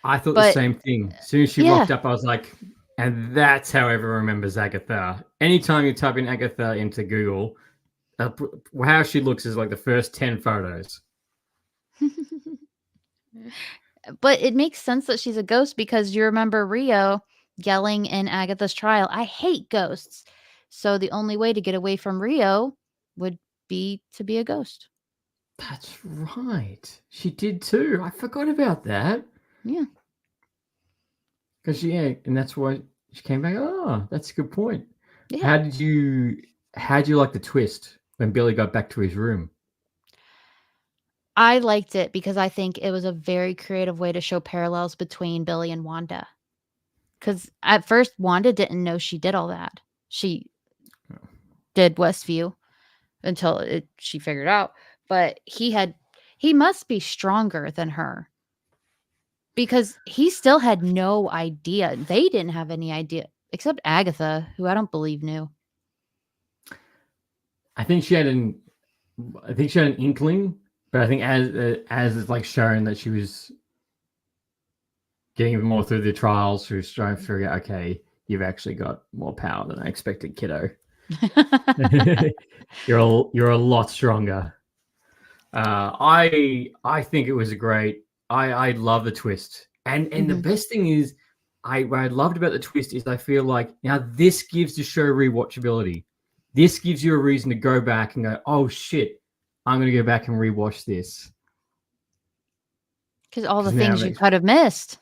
I thought the same thing. As soon as she walked up, I was like, and that's how everyone remembers Agatha. Anytime you type in Agatha into Google, how she looks is like the first 10 photos. But it makes sense that she's a ghost because you remember Rio yelling in Agatha's trial, "I hate ghosts." So the only way to get away from Rio would be to be a ghost. That's right. She did too. I forgot about that. Yeah. Because and that's why she came back. Oh, that's a good point. Yeah. How did you like the twist when Billy got back to his room? I liked it because I think it was a very creative way to show parallels between Billy and Wanda. Because at first, Wanda didn't know she did all that. She did Westview until she figured out. But he must be stronger than her. Because he still had no idea. They didn't have any idea. Except Agatha, who I don't believe knew. I think she had an inkling. But I think as it's like shown that she was getting even more through the trials, she was trying to figure out, okay, you've actually got more power than I expected, kiddo. You're a lot stronger. I think it was a great I love the twist, and the Mhm. best thing is, what I loved about the twist is I feel like now this gives the show rewatchability. This gives you a reason to go back and go, oh shit, I'm going to go back and rewatch this Because all the because now it things you makes could have missed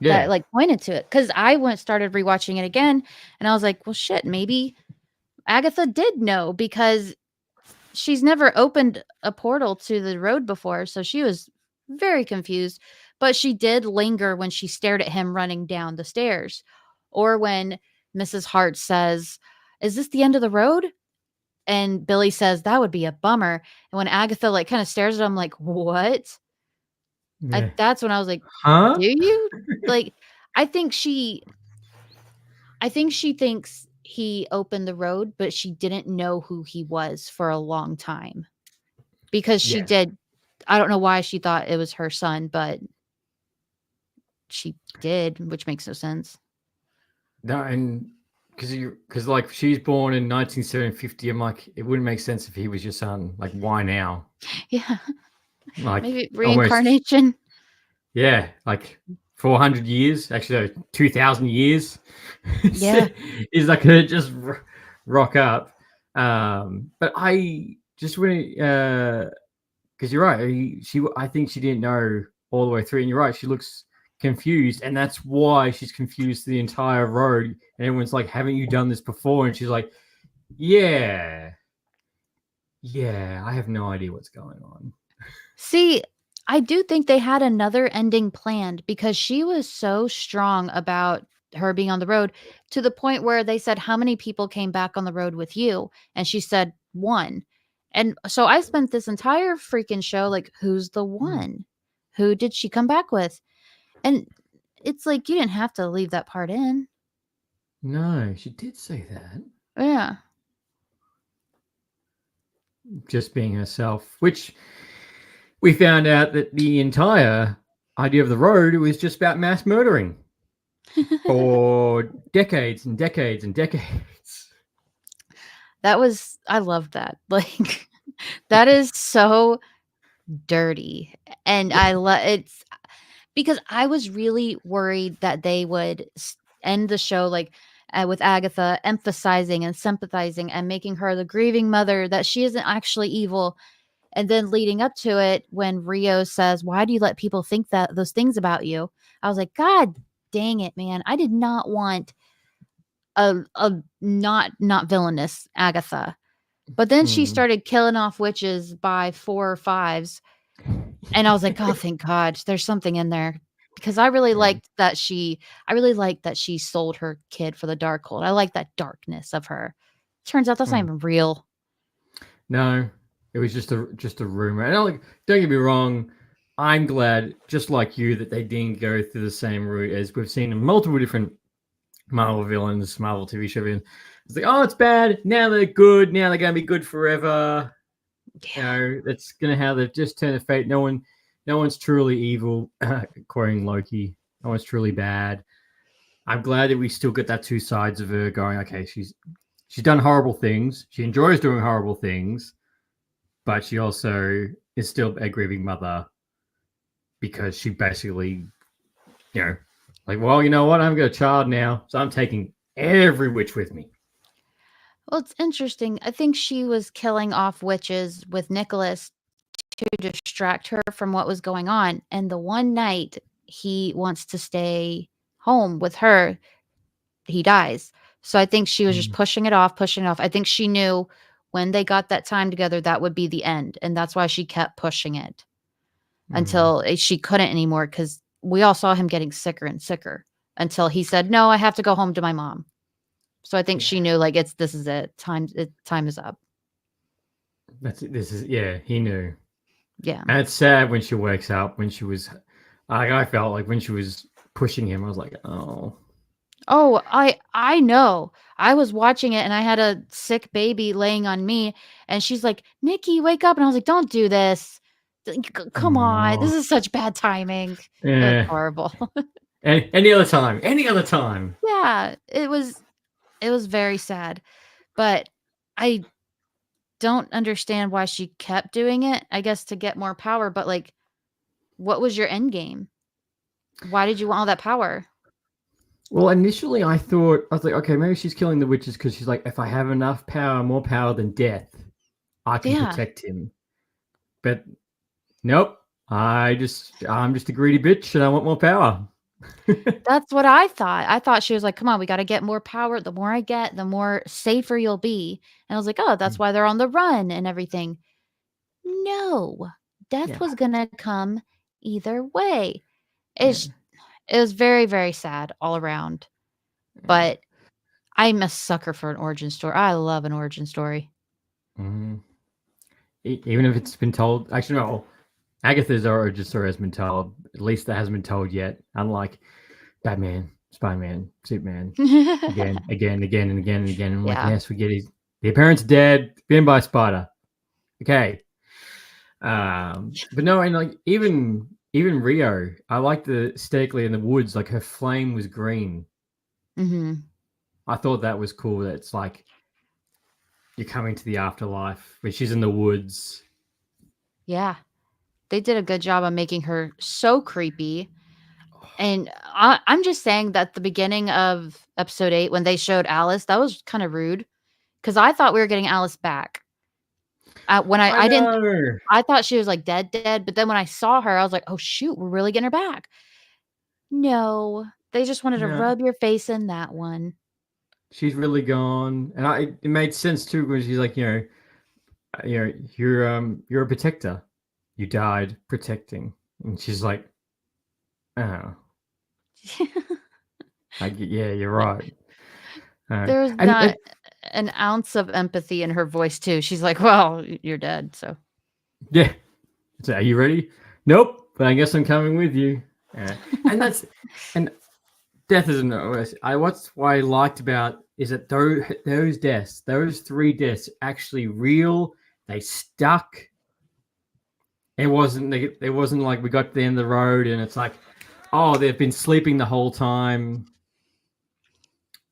that, yeah like, pointed to it. Because I started rewatching it again, and I was like, "Well, shit, maybe Agatha did know because she's never opened a portal to the road before, so she was very confused, but she did linger when she stared at him running down the stairs, or when Mrs. Hart says, "Is this the end of the road?" And Billy says, "That would be a bummer." And when Agatha, like, kinda stares at him like, "What?" yeah That's when I was like, huh "Do you?" Like, I think she I think she thinks he opened the road, but she didn't know who he was for a long time because she yes did. I don't know why she thought it was her son, but she did, which makes no sense. no and because like she's born in 1950. I'm like it wouldn't make sense if he was your son. Like why now? Yeah, Like maybe almost reincarnation. yeah, like 400 years, actually, no, 2,000 years Yeah. is like gonna just rock up. But I just want because you're right. I think she didn't know all the way through, and you're right. She looks confused, and that's why she's confused the entire road. And everyone's like, "Haven't you done this before?" And she's like, "Yeah, yeah, I have no idea what's going on." See, I do think they had another ending planned because she was so strong about her being on the road to the point where they said, "How many people came back on the road with you?" And she said, "One." And so I spent this entire freaking show like, who's the Hmm. one? Who did she come back with? And it's like, you didn't have to leave that part in. No, she did say that. Yeah. Just being herself, which we found out that the entire idea of the road was just about mass murdering for decades and decades and decades. I loved that. Like, that is so dirty. And Yeah. it's because I was really worried that they would end the show like with Agatha emphasizing and sympathizing and making her the grieving mother that she isn't actually evil. And then leading up to it, when Rio says, "Why do you let people think that those things about you?" I was like, God dang it, man. I did not want a not villainous Agatha. But then she Hmm. started killing off witches by 4 or 5s. And I was like, "Oh, thank God, there's something in there." Because Yeah. I really liked that she sold her kid for the dark hold. I like that darkness of her. Turns out that's not Hmm. even real. No, it was just a rumor. And don't get me wrong, I'm glad, just like you, that they didn't go through the same route as we've seen in multiple different Marvel villains, Marvel TV show villains. It's like, oh, it's bad. Now they're good. Now they're going to be good forever. You Yeah. know, that's gonna how they've just turned the fate. No one's truly evil, according Loki. No one's truly bad. I'm glad that we still get that two sides of her going. Okay, she's done horrible things. She enjoys doing horrible things, but she also is still a grieving mother because she basically, you know, like, well, you know what? I've got a child now, so I'm taking every witch with me. Well, it's interesting. I think she was killing off witches with Nicholas to distract her from what was going on. And the one night he wants to stay home with her, he dies. So I think she was just Mm, pushing it off, pushing it off. I think she knew when they got that time together, that would be the end. And that's why she kept pushing it mm, until she couldn't anymore because we all saw him getting sicker and sicker until he said, "No, I have to go home to my mom." So I think yeah, she knew like this is it. Time is up. that's it. This is yeah. He knew. Yeah. And it's sad when she wakes up when she was I felt like when she was pushing him, I was like, oh. Oh, I know. I was watching it and I had a sick baby laying on me and she's like, "Nikki, wake up." And I was like, "Don't do this. Come on. This Oh. is such bad timing." It was Yeah. horrible. Any other time. Any other time. Yeah, it was very sad, but I don't understand why she kept doing it. I guess to get more power, but like what was your end game? Why did you want all that power? Well, initially I was like, okay, maybe she's killing the witches because she's like, if I have enough power, more power than death, I can Yeah. protect him. But nope, I'm just a greedy bitch and I want more power. That's what I thought. I thought she was like, "Come on, we gotta get more power. The more I get, the more safer you'll be." And I was like, "Oh, that's why they're on the run and everything." No. Death Yeah. was gonna come either way. Yeah. It's it was very, very sad all around. But I'm a sucker for an origin story. I love an origin story. Mhm. Even if it's been told, actually, no, Agatha's origin story has been told. At least that hasn't been told yet. Unlike Batman, Spider-Man, Superman, again, and again, and again. I'm like, Yeah. yes, we get his. Their parents dead, bitten by a spider. Okay. But no, and like even Rio, I like the aesthetically in the woods. Like her flame was green. Mhm. I thought that was cool. That it's like you're coming to the afterlife where she's in the woods. Yeah. They did a good job of making her so creepy. And I'm just saying that the beginning of episode 8, when they showed Alice, that was kind of rude because I thought we were getting Alice back. When I I didn't, know. I thought she was like dead, but then when I saw her, I was like, oh shoot, we're really getting her back. No, they just wanted to No, rub your face in that one. she's really gone, and it made sense too because she's like, you're a protector. You died protecting, and she's like, oh, yeah, you're right. There's And not an ounce of empathy in her voice too. She's like, well, you're dead, so. yeah, so are you ready? Nope, but I guess I'm coming with you. And that's and death isn't always. What's what I liked about is that those deaths, those 3 deaths, actually real. They stuck. It wasn't like we got to the end of the road and it's like, oh, they've been sleeping the whole time.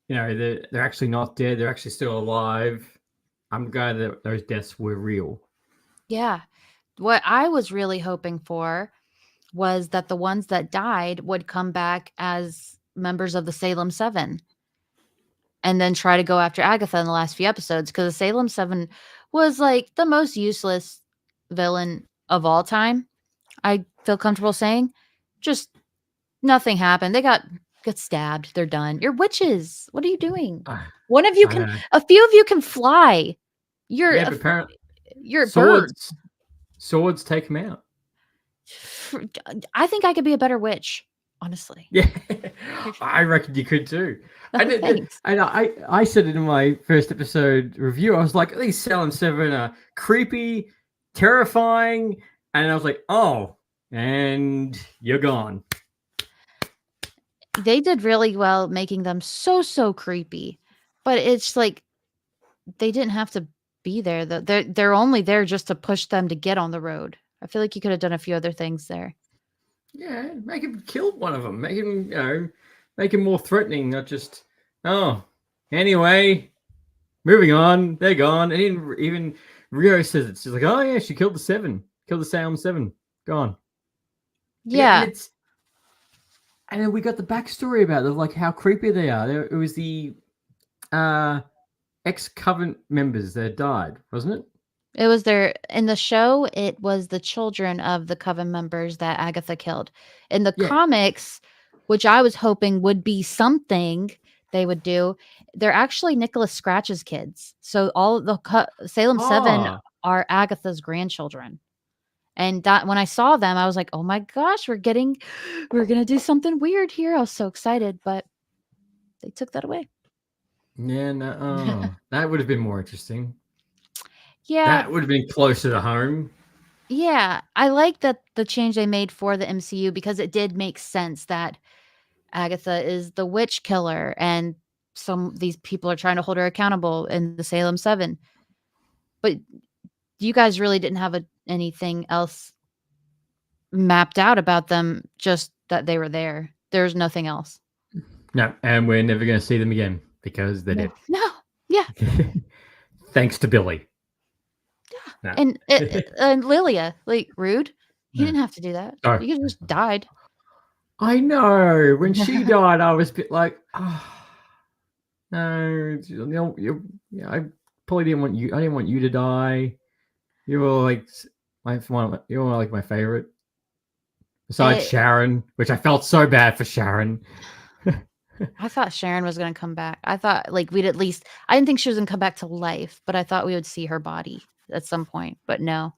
They're actually not dead. They're actually still alive. I'm glad that those deaths were real. Yeah. What I was really hoping for was that the ones that died would come back as members of the Salem 7 and then try to go after Agatha in the last few episodes because the Salem 7 was like the most useless villain of all time. I feel comfortable saying just nothing happened. They got stabbed. They're done. You're witches. What are you doing? One of you I can, know. a few of you can fly. You're Yeah, a, but apparently you're birds. swords take them out. I think I could be a better witch, honestly. Yeah, I reckon you could too. Thanks. I said it in my first episode review. I was like, these Salem 7 are creepy, terrifying, and I was like, oh, and you're gone. They did really well making them so creepy. But it's like they didn't have to be there. They're only there just to push them to get on the road. I feel like you could have done a few other things there. Yeah, make him kill one of them. Make him, make him more threatening, not just, oh, anyway, moving on. They're gone. And even Rio says it. She's like, oh, yeah, she killed the 7. Killed the Salem 7. Gone. Yeah. And then we got the backstory about them, like how creepy they are. It was the ex-Covenant members that died, wasn't it? It was in the show, it was the children of the Coven members that Agatha killed. In the comics, which I was hoping would be something they would do, they're actually Nicholas Scratch's kids. So all the Salem 7 are Agatha's grandchildren. And that when I saw them, I was like, oh my gosh, we're going to do something weird here. I was so excited, but they took that away. Yeah, no, that would have been more interesting. Yeah. That would have been closer to home. Yeah, I like that the change they made for the MCU because it did make sense that Agatha is the witch killer and these people are trying to hold her accountable in the Salem 7. But you guys really didn't have anything else mapped out about them, just that they were there. There's nothing else. No, and we're never going to see them again because they're dead. No, yeah. Thanks to Billy. No. And Lilia, like rude. He didn't have to do that. Sorry. You could have just died. I know. When she died, I was a bit like, oh, no, I probably didn't want you. I didn't want you to die. You were like you were like my favorite. Besides Sharon, which I felt so bad for Sharon. I thought Sharon was going to come back. I thought like we'd at least, I didn't think she was going to come back to life, but I thought we would see her body at some point, but no.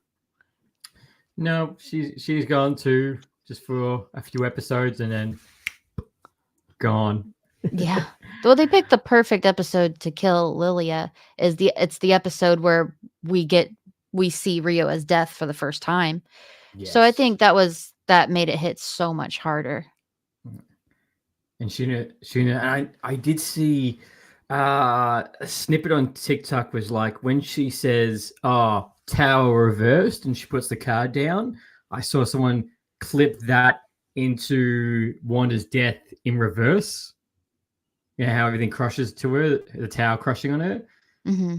No, she's gone too, just for a few episodes and then gone. Yeah. Well, they picked the perfect episode to kill Lilia. It's the episode where we see Rio as Death for the first time. Yes. So I think that made it hit so much harder. And Sheena, I did see a snippet on TikTok was like when she says, "Oh, tower reversed," and she puts the card down. I saw someone clip that into Wanda's death in reverse. You know how everything crushes to her, the tower crushing on her. Mm-hmm.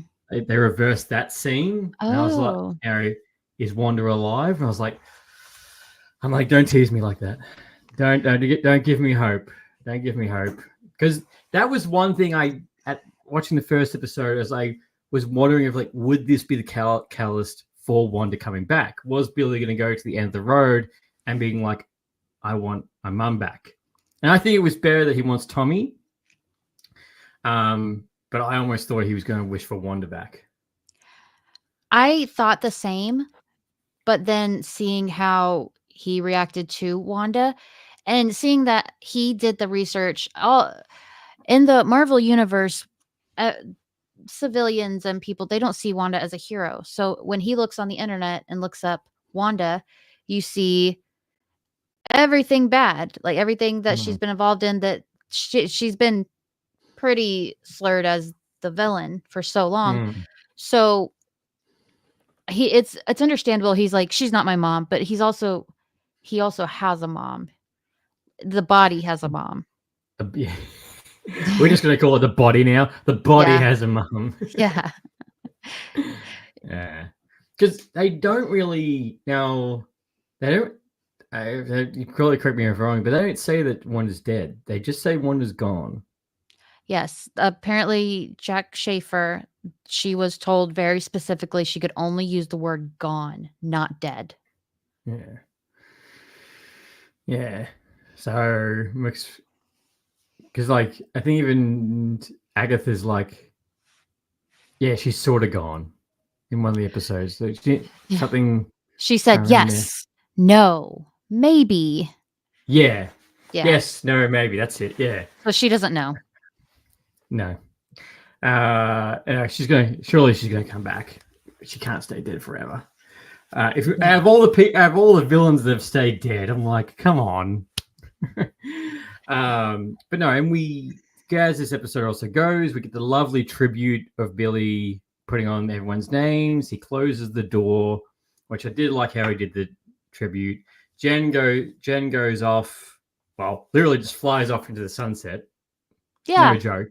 They reversed that scene, and I was like, "Harry, is Wanda alive?" And I was like, don't tease me like that. Don't give me hope. Don't give me hope, because that was one thing at watching the first episode, as I was wondering if like, would this be the catalyst for Wanda coming back? Was Billy going to go to the end of the road and being like, I want my mum back? And I think it was better that he wants Tommy. But I almost thought he was going to wish for Wanda back. I thought the same, but then seeing how he reacted to Wanda and seeing that he did the research all in the Marvel universe, civilians and people, they don't see Wanda as a hero. So when he looks on the internet and looks up Wanda, you see everything bad, like everything that she's been involved in, that she's been pretty slurred as the villain for so long. So it's understandable. He's like, she's not my mom, but he also has a mom. The body has a mom. We're just going to call it the body now. The body has a mom. Yeah. Yeah. Because they don't really now. They don't. You probably correct me if I'm wrong, but they don't say that Wanda's dead. They just say Wanda's gone. Yes. Apparently, Jack Schaefer, she was told very specifically she could only use the word gone, not dead. Yeah. Yeah. So, because like, I think even Agatha's like, yeah, she's sort of gone in one of the episodes. So something. She said yes, no, maybe. Yeah. Yes, no, maybe. That's it. Yeah. So she doesn't know. No. Surely she's going to come back. She can't stay dead forever. Out of all the villains that have stayed dead, I'm like, come on. But no, and as this episode also goes, we get the lovely tribute of Billy putting on everyone's names. He closes the door, which I did like how he did the tribute. Jen goes off, well, literally just flies off into the sunset. Yeah. No joke.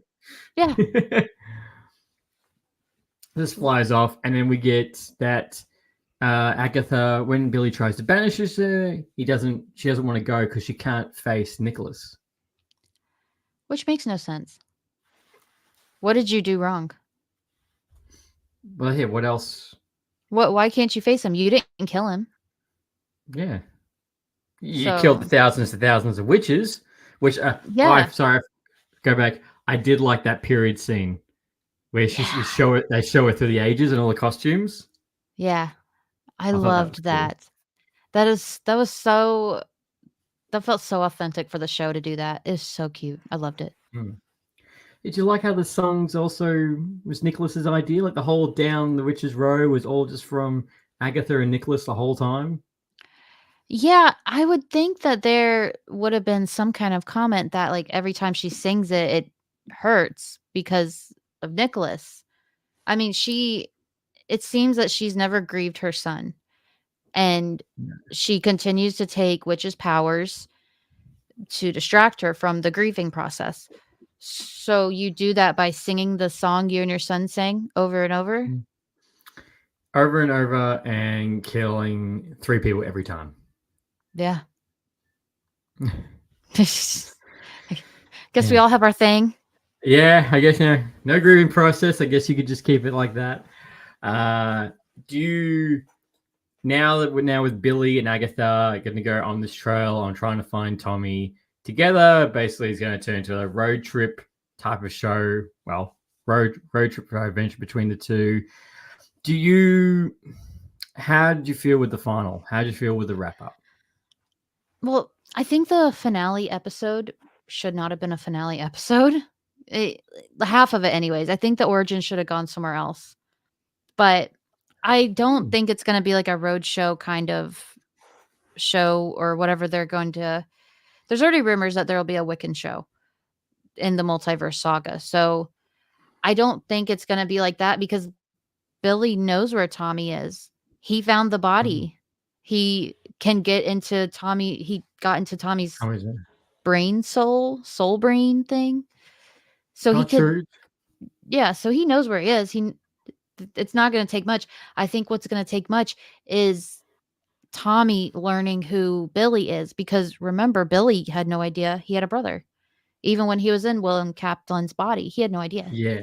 Yeah. This flies off, and then we get that Agatha, when Billy tries to banish her, she doesn't want to go because she can't face Nicholas. Which makes no sense. What did you do wrong? Well, yeah, what else? Why can't you face him? You didn't kill him. Yeah. You killed thousands of witches, which sorry, go back. I did like that period scene where they show her through the ages and all the costumes. Yeah. I loved that. Cool. That felt so authentic for the show to do that. It's so cute. I loved it. Did you like how the songs also was Nicholas's idea? Like the whole Down the Witch's Row was all just from Agatha and Nicholas the whole time? Yeah, I would think that there would have been some kind of comment that like every time she sings it, it hurts because of Nicholas. I mean, it seems that she's never grieved her son. And she continues to take witches' powers to distract her from the grieving process. So you do that by singing the song you and your son sang over and over? Over and over, and killing 3 people every time. Yeah. Guess we Yeah. all have our thing. Yeah, I guess no grieving process. I guess you could just keep it like that. Do you now with Billy and Agatha going to go on this trail on trying to find Tommy together? Basically, it's going to turn into a road trip type of show. Well, road trip adventure between the two. How did you feel with the final? How did you feel with the wrap up? Well, I think the finale episode should not have been a finale episode. Half of it, anyways. I think the origin should have gone somewhere else. But I don't think it's going to be like a road show kind of show or whatever they're going to. There's already rumors that there will be a Wiccan show in the multiverse saga. So I don't think it's going to be like that because Billy knows where Tommy is. He found the body. He can get into Tommy. He got into Tommy's brain, soul brain thing. So he could, True. yeah. So he knows where he is. It's not going to take much. I think what's going to take much is Tommy learning who Billy is, because remember, Billy had no idea he had a brother. Even when he was in William Kaplan's body, he had no idea. Yeah.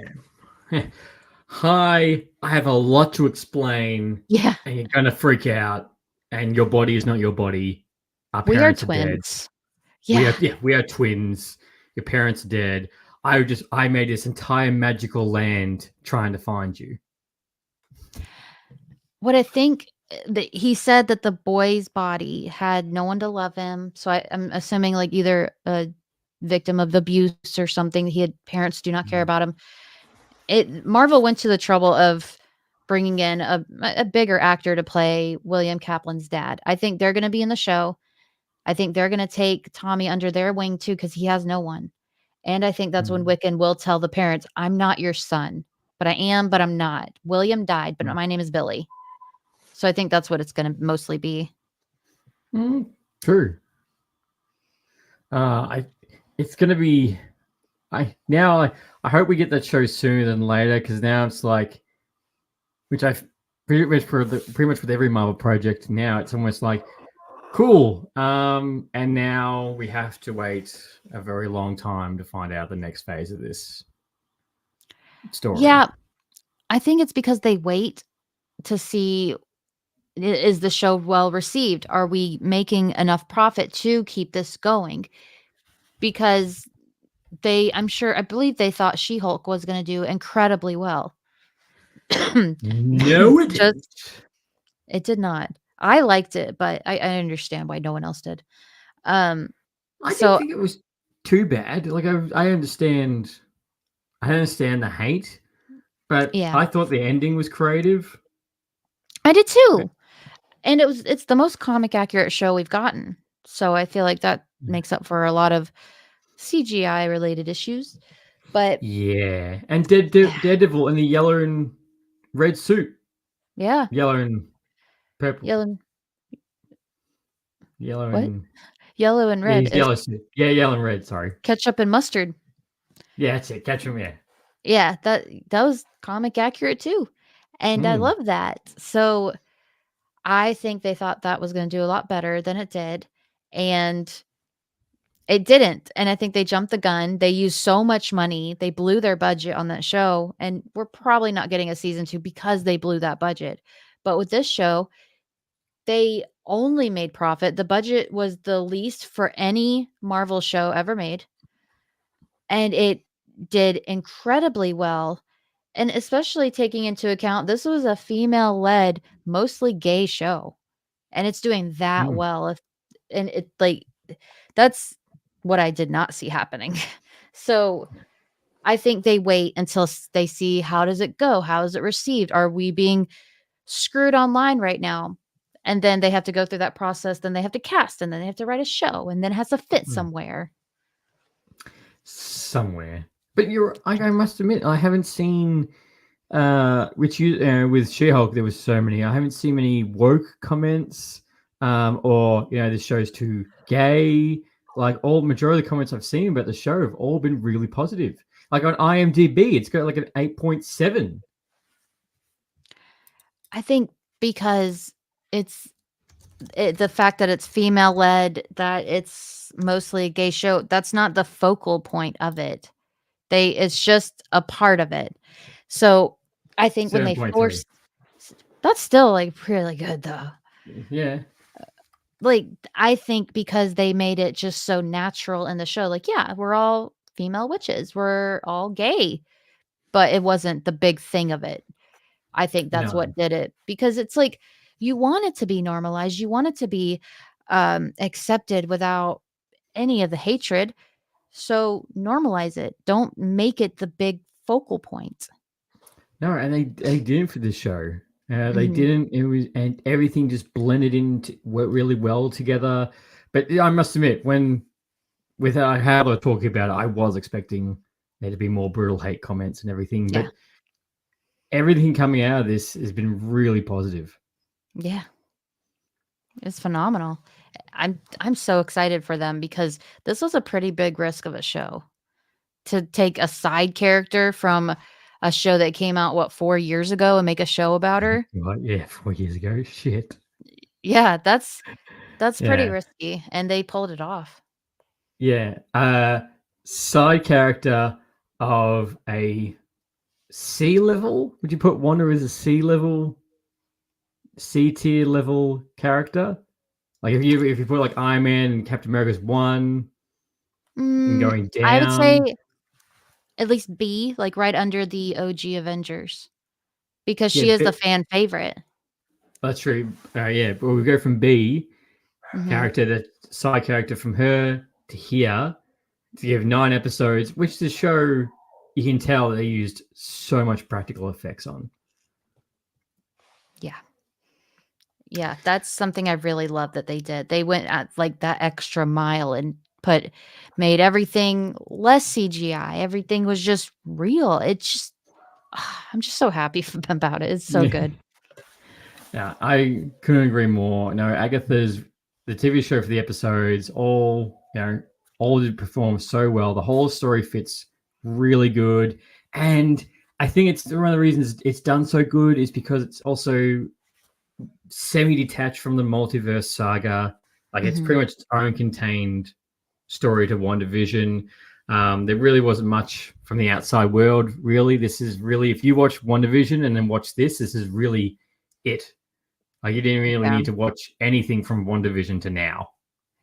Hi, I have a lot to explain. Yeah. And you're gonna freak out, and your body is not your body. Our We are parents are dead. twins. Yeah. We are twins. Your parents are dead. I made this entire magical land trying to find you. What I think that he said that the boy's body had no one to love him. So I'm assuming like either a victim of abuse or something. He had parents do not care about him. Marvel went to the trouble of bringing in a bigger actor to play William Kaplan's dad. I think they're going to be in the show. I think they're going to take Tommy under their wing too, because he has no one. And I think that's when Wiccan will tell the parents, I'm not your son, but I am, but I'm not. William died, but my name is Billy. So I think that's what it's going to mostly be. True. It's going to be. I hope we get that show sooner than later, because now it's like, which I pretty much with every Marvel project now, it's almost like cool. And now we have to wait a very long time to find out the next phase of this story. Yeah, I think it's because they wait to see, is the show well received? Are we making enough profit to keep this going? Because I believe they thought She-Hulk was going to do incredibly well. No, it didn't. It did not. I liked it, but I understand why no one else did. I didn't think it was too bad. Like I understand the hate, but yeah. I thought the ending was creative. I did too. And it's the most comic accurate show we've gotten. So I feel like that makes up for a lot of CGI related issues. But yeah, and Daredevil in the yellow and red suit. Yeah. Yellow and purple. Yellow and yellow and red. Yeah, yellow suit. Yeah, yellow and red, sorry. Ketchup and mustard. Yeah, that's it. Ketchup, yeah. Yeah, that was comic accurate too. And I love that. So I think they thought that was going to do a lot better than it did. And it didn't. And I think they jumped the gun. They used so much money. They blew their budget on that show. And we're probably not getting a season 2 because they blew that budget. But with this show, they only made profit. The budget was the least for any Marvel show ever made. And it did incredibly well. And especially taking into account, this was a female-led, mostly gay show. And it's doing that well. That's what I did not see happening. So I think they wait until they see, how does it go? How is it received? Are we being screwed online right now? And then they have to go through that process. Then they have to cast, and then they have to write a show, and then it has to fit somewhere. But I must admit, I haven't seen with She-Hulk, there was so many. I haven't seen many woke comments, or this show's too gay. Like majority of the comments I've seen about the show have all been really positive. Like on IMDb, it's got like an 8.7. I think because it's the fact that it's female led, that it's mostly a gay show, that's not the focal point of it. It's just a part of it. So I think when they 7.3. forced, that's still like really good though. Yeah. Like, I think because they made it just so natural in the show, like, yeah, we're all female witches, we're all gay, but it wasn't the big thing of it. I think that's No. what did it, because it's like you want it to be normalized, you want it to be accepted without any of the hatred. So normalize it. Don't make it the big focal point. No, and they didn't for this show. They Mhm. didn't. It was, and everything just blended into really well together. But I must admit, with how they were talking about it, I was expecting there to be more brutal hate comments and everything. Yeah. But everything coming out of this has been really positive. Yeah. It's phenomenal. I'm so excited for them because this was a pretty big risk of a show. To take a side character from a show that came out, what, 4 years ago, and make a show about her? Right? Yeah, 4 years ago. Shit. Yeah, that's pretty Yeah, risky, and they pulled it off. yeah. Side character of a C level. Would you put Wanda as a C level, C tier level character? Like if you put like Iron Man and Captain America's 1 and going I would say down. at least B, like, right under the OG Avengers, because Yeah, she is the fan favorite. that's true. Yeah, but we go from B Mhm. character to side character from her to here to give 9 episodes, which the show you can tell they used so much practical effects on. Yeah. Yeah, that's something I really love that they did. They went at, like, that extra mile and made everything less CGI. Everything was just real. It's just I'm just so happy about it. It's so Yeah. good. Yeah, I couldn't agree more. No, Agatha's the TV show for the episodes all did perform so well. The whole story fits really good, and I think it's one of the reasons it's done so good is because it's also semi-detached from the multiverse saga. Like it's Mhm. pretty much its own contained story to WandaVision. There really wasn't much from the outside world. Really, this is really if you watch WandaVision and then watch this is really it. Like you didn't really Yeah. need to watch anything from WandaVision to now.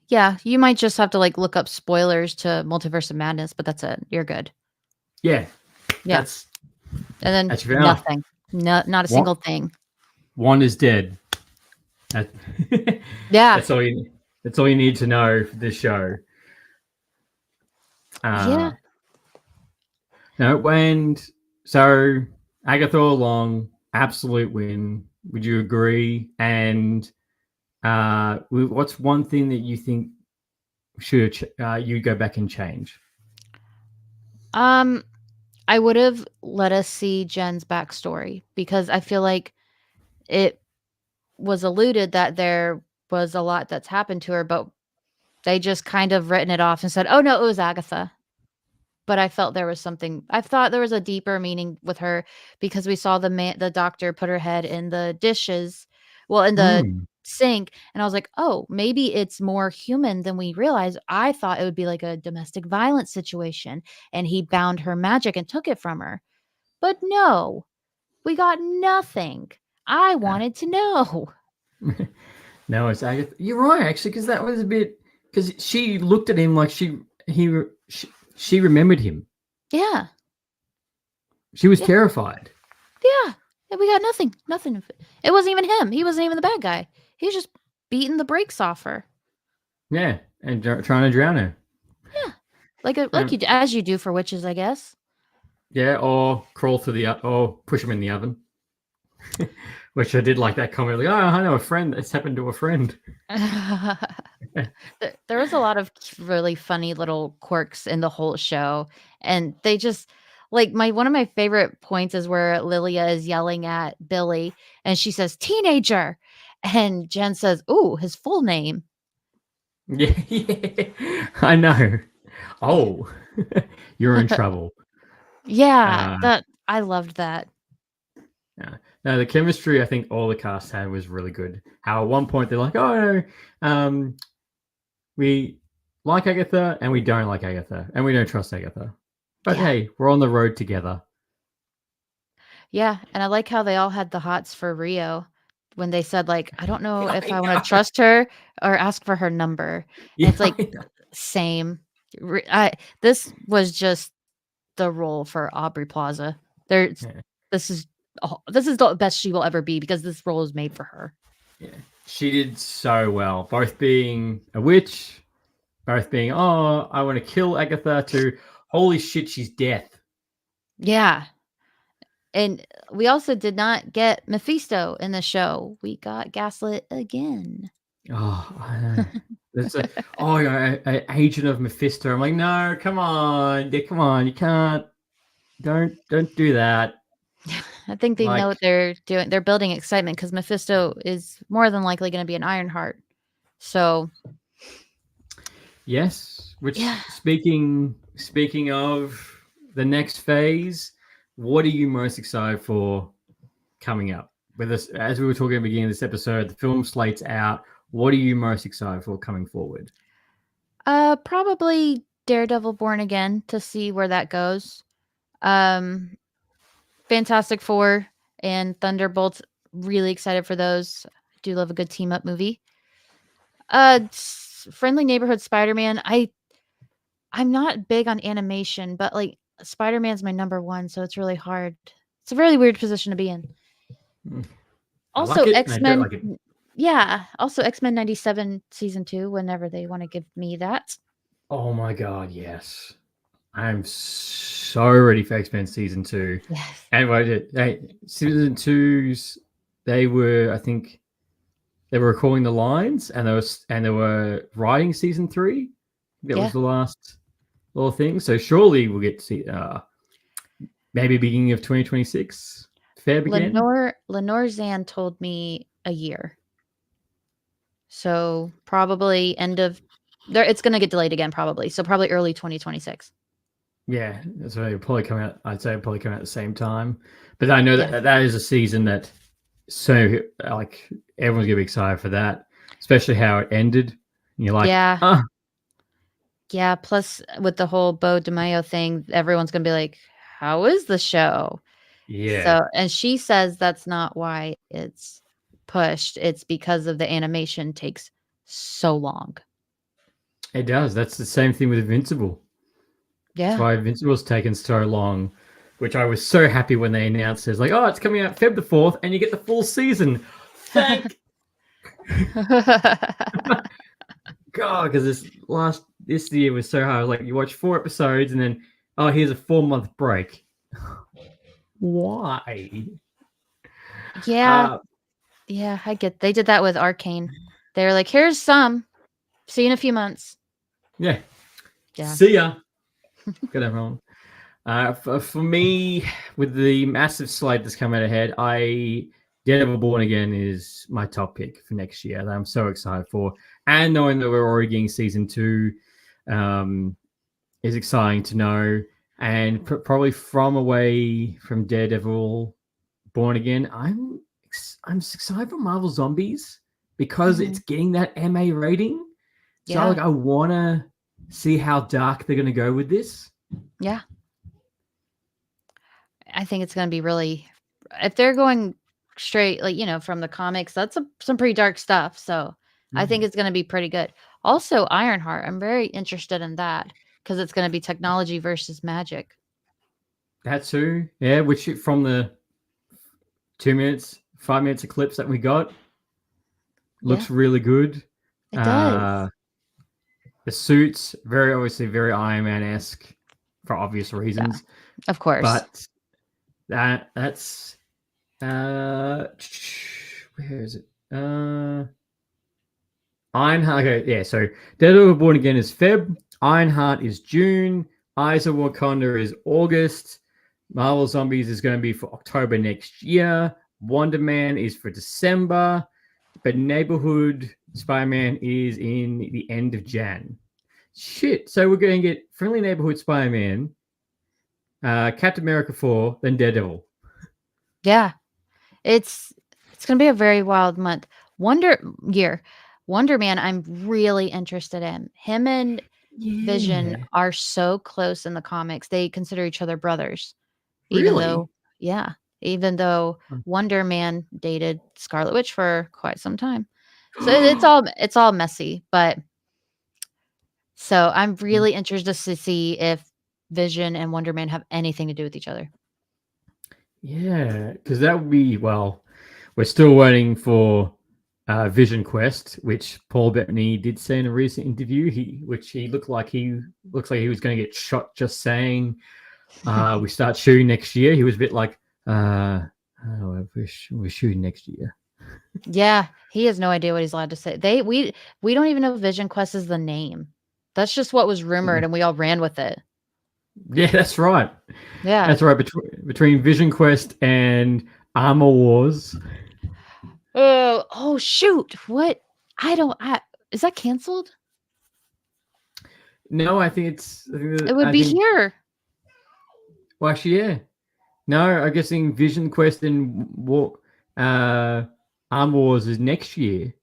Yeah, you might just have to, like, look up spoilers to Multiverse of Madness, but that's it. You're good. Yeah, Yeah, that's and then that's fair enough. nothing. Not a What single thing. Wanda's dead. That, Yeah. that's all you. That's all you need to know for this show. Yeah. Uh, no, and so Agatha all along, absolute win. Would you agree? And what's one thing that you think should you go back and change? Um, I would've let us see Jen's backstory because I feel like it was alluded that there was a lot that's happened to her, but they just kind of written it off and said, "Oh, no, it was Agatha." But I felt there was something I thought there was a deeper meaning with her because we saw the doctor put her head in the dishes, well, in the Mm. sink, and I was like, "Oh, maybe it's more human than we realize." I thought it would be like a domestic violence situation, and he bound her magic and took it from her. But no, we got nothing. I wanted to know. No, it's Agatha. You're right, actually, because that was a bit because she looked at him like she remembered him. Yeah, She was yeah, terrified. yeah, and we got nothing, nothing. It wasn't even him. He wasn't even the bad guy. He was just beating the brakes off her. Yeah, and trying to drown her. Yeah, like Um, as you do for witches, I guess. yeah, or crawl through or push him in the oven. Which I did like that comment. Like, oh, I know a friend. It's happened to a friend. There was a lot of really funny little quirks in the whole show, and they just like my one of my favorite points is where Lilia is yelling at Billy, and she says teenager, and Jen says, "Ooh, his full name." Yeah, yeah, I know. Oh, you're in trouble. Yeah, Uh, that I loved that. yeah. No, the chemistry I think all the cast had was really good. How at one point they're like, "Oh no, we like Agatha and we don't like Agatha and we don't trust Agatha, but Yeah. hey, we're on the road together." Yeah, and I like how they all had the hots for Rio when they said, like, "I don't know if I I wanna know. trust her or ask for her number." And Yeah, it's like, I know. same. This was just the role for Aubrey Plaza. There's Yeah, this is the best she will ever be because this role is made for her. yeah. She did so well, both being a witch, both being, "Oh, I want to kill Agatha," to, "Holy shit, she's death." Yeah, and we also did not get Mephisto in the show. We got Gaslit again. Oh, I know. There's a yeah, a agent of Mephisto. I'm like, no, come on, yeah, come on, you can't, don't do that. I think they know Like, what they're doing. They're building excitement because Mephisto is more than likely gonna be an Ironheart. So, yes. Which yeah. speaking of the next phase, what are you most excited for coming up? With us, as we were talking at the beginning of this episode, the film slate's out. What are you most excited for coming forward? Probably Daredevil Born Again to see where that goes. Um, Fantastic Four and Thunderbolts, really excited for those. Do love a good team up movie. Friendly Neighborhood Spider-Man. I'm not big on animation, but like Spider-Man's my number one, so it's really hard. It's a really weird position to be in. I like Also, it, and I don't X-Men. like it. Yeah. Also, X-Men 97 season 2, whenever they want to give me that. Oh my god, yes. I'm so ready for X-Men season 2. Yes. And season 2's, I think they were recording the lines, and they were writing season 3. That Yeah. was the last little thing. So surely we'll get to see maybe beginning of 2026. Feb again. Lenore Zan told me a year. So probably end of there. It's going to get delayed again, probably. So probably early 2026. Yeah, so it'll probably come out. I'd say it'll probably come out at the same time. But I know Yeah. that is a season that like everyone's gonna be excited for that, especially how it ended. And you're like, Yeah. Yeah. Plus, with the whole Bo DeMaio thing, everyone's going to be like, how is the show? yeah, So, and she says that's not why it's pushed. It's because of the animation takes so long. it does. That's the same thing with Invincible. That's Yeah. why Invincible's taken so long, which I was so happy when they announced it's like, oh, it's coming out Feb the 4th, and you get the full season. Thank God, because this year was so hard. Like, you watch 4 episodes, and then, oh, here's a 4-month break. Why? Yeah. Yeah, they did that with Arcane. They were like, here's some. See you in a few months. Yeah. Yeah. See ya. Good everyone. For me, with the massive slate that's coming ahead, Daredevil Born Again is my top pick for next year that I'm so excited for. And knowing that we're already getting season 2 is exciting to know. And probably from away from Daredevil Born Again, I'm excited for Marvel Zombies because it's getting that MA rating. So Yeah. I want to see how dark they're going to go with this. Yeah. I think it's going to be really, if they're going straight, like, from the comics, that's some pretty dark stuff. So I think it's going to be pretty good. Also, Ironheart, I'm very interested in that because it's going to be technology versus magic. That too, yeah. Which from the 2 minutes, 5 minutes of clips that we got looks really good. It does. The suits, very obviously, very Iron Man-esque for obvious reasons. Yeah, of course. But that's where is it? Ironheart. Okay, yeah. So Daredevil Born Again is Feb. Ironheart is June. Eyes of Wakanda is August. Marvel Zombies is going to be for October next year. Wonder Man is for December. But Neighborhood Spider-Man is in the end of Jan. Shit. So we're going to get Friendly Neighborhood Spider-Man, Captain America 4, then Daredevil. Yeah. It's gonna be a very wild month. Wonder Year. Wonder Man, I'm really interested in. Him and Vision Yeah. are so close in the comics. They consider each other brothers, even Really? though, yeah, even though Wonder Man dated Scarlet Witch for quite some time. So it's all messy, but so I'm really interested to see if Vision and Wonder Man have anything to do with each other. Yeah, because that would be, well, we're still waiting for Vision Quest, which Paul Bettany did say in a recent interview. He looks like he was going to get shot just saying we start shooting next year. He was a bit like, oh, we're shooting next year. Yeah, he has no idea what he's allowed to say. We don't even know Vision Quest is the name. That's just what was rumored, and we all ran with it. Yeah, that's right. Yeah. That's right. Between Vision Quest and Armor Wars. Oh shoot! What? Is that canceled? No, I think It would be here. Well, actually, yeah. No, I'm guessing Vision Quest and Armor Wars is next year,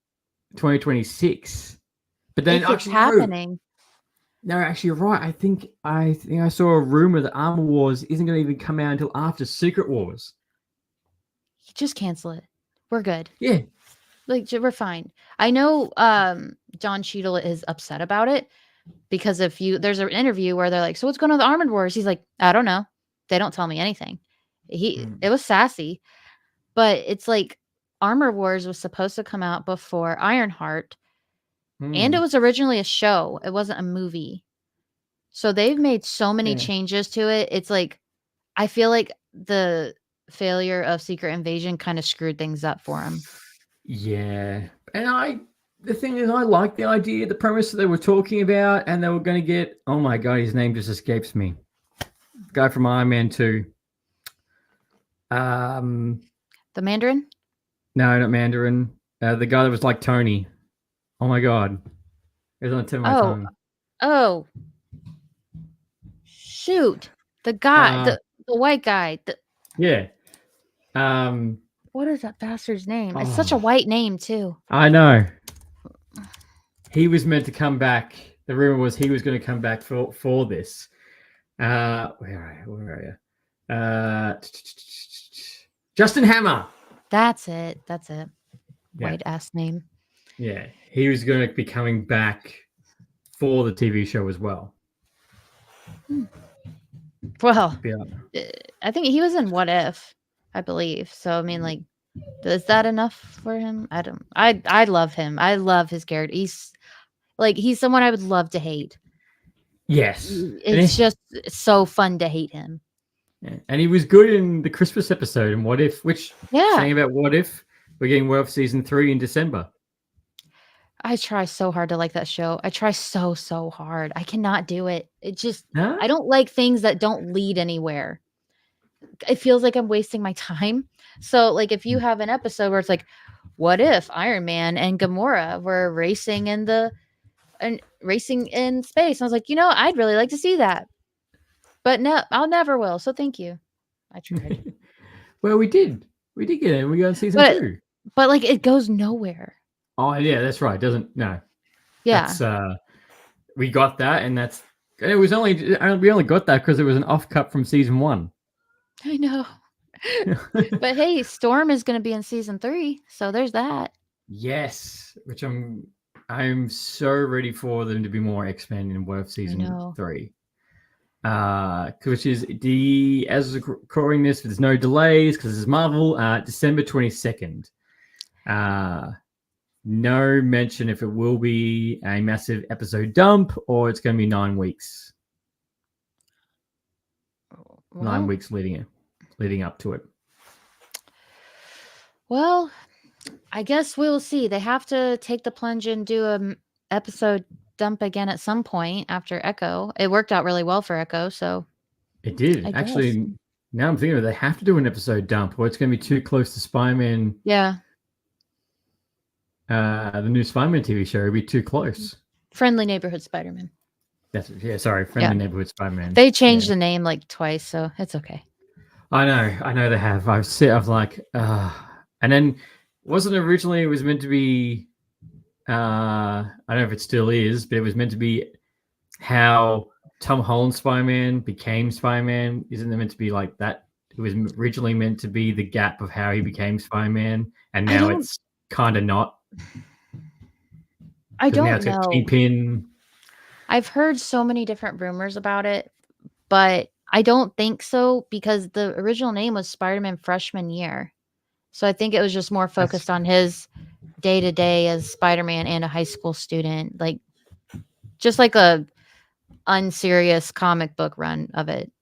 2026. But then If it's happening. No, actually, you're right. I think I saw a rumor that Armor Wars isn't going to even come out until after Secret Wars. Just cancel it. We're good. Yeah. Like, we're fine. I know John Cheadle is upset about it because there's an interview where they're like, so what's going on with the Armored Wars? He's like, I don't know. They don't tell me anything. It was sassy, but it's like Armor Wars was supposed to come out before Ironheart, and it was originally a show. It wasn't a movie. So they've made so many changes to it. It's like, I feel like the failure of Secret Invasion kind of screwed things up for him. Yeah. And the thing is, I like the idea, the premise that they were talking about, and they were going to get, oh my God, his name just escapes me. The guy from Iron Man 2. The Mandarin? No, not Mandarin. The guy that was like Tony. Oh my God. It was on the tip of my tongue. Oh. Shoot. The guy, the white guy. Yeah. What is that bastard's name? It's such a white name too. I know. He was meant to come back. The rumor was he was going to come back for this. Where are you? Justin Hammer. That's it. Yeah. White ass name. Yeah. He was going to be coming back for the TV show as well. Well, yeah. I think he was in What If, I believe. So I mean, like, is that enough for him? I love him. I love his character. He's someone I would love to hate. Yes. It's just so fun to hate him. Yeah. And he was good in the Christmas episode in What If, saying about What If, we're getting What If season 3 in December. I try so hard to like that show. I try so hard. I cannot do it. It just, I don't like things that don't lead anywhere. It feels like I'm wasting my time. So, like, if you have an episode where it's like, what if Iron Man and Gamora were racing in space? I was like, I'd really like to see that. But no, I'll never will. So thank you. I tried. Well, we did. We did get it. We got in season 2. But like, it goes nowhere. Oh yeah, that's right. No. Yeah. We got that, and it was we only got that because it was an off cut from season 1. I know. But hey, Storm is going to be in season 3, so there's that. Yes, which I'm so ready for them to be more X-Men in What If season 3. Which is as we're recording this, there's no delays because this is Marvel. December 22nd. No mention if it will be a massive episode dump or it's going to be 9 weeks. Well, 9 weeks leading up to it. Well, I guess we'll see. They have to take the plunge and do an episode dump again at some point after Echo. It worked out really well for Echo, so it did. Actually, now I'm thinking of it, they have to do an episode dump or it's going to be too close to Spider-Man. Yeah. The new Spider-Man TV show would be too close. Friendly Neighborhood Spider-Man. Friendly Neighborhood Spider-Man. They changed the name like twice, so it's okay. I know they have. I've like, And then wasn't originally it was meant to be I don't know if it still is, but it was meant to be how Tom Holland Spider-Man became Spider-Man. Isn't it meant to be like that? It was originally meant to be the gap of how he became Spider-Man, and now it's kind of not. I Now don't it's got know. Kingpin. I've heard so many different rumors about it, but I don't think so because the original name was Spider-Man freshman year. So I think it was just more focused on his day-to-day as Spider-Man and a high school student, like just like a unserious comic book run of it.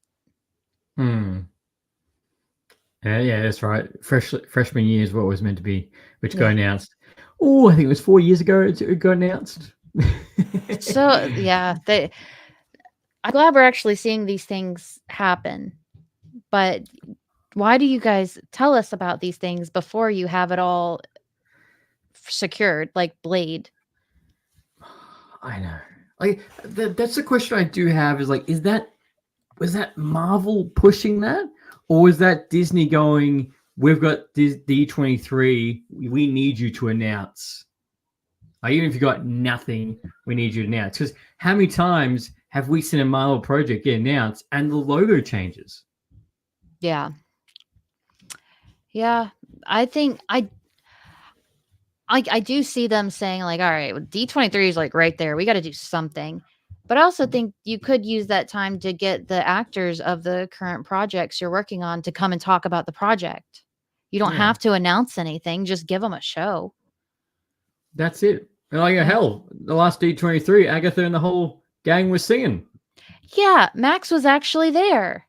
Yeah, that's right. Freshman year is what it was meant to be, which got announced. Oh, I think it was 4 years ago it got announced. So yeah, I'm glad we're actually seeing these things happen. But why do you guys tell us about these things before you have it all secured, like Blade? I know. Like that's the question I do have is like, was that Marvel pushing that, or was that Disney going, we've got D23, we need you to announce. Like, even if you got nothing, we need you to announce. Because how many times have we seen a Marvel project get announced and the logo changes? Yeah. Yeah. I think I do see them saying like, all right, well, D23 is like right there. We got to do something. But I also think you could use that time to get the actors of the current projects you're working on to come and talk about the project. You don't have to announce anything, just give them a show. That's it. Like, hell, the last D23, Agatha and the whole gang was singing. Yeah, Max was actually there.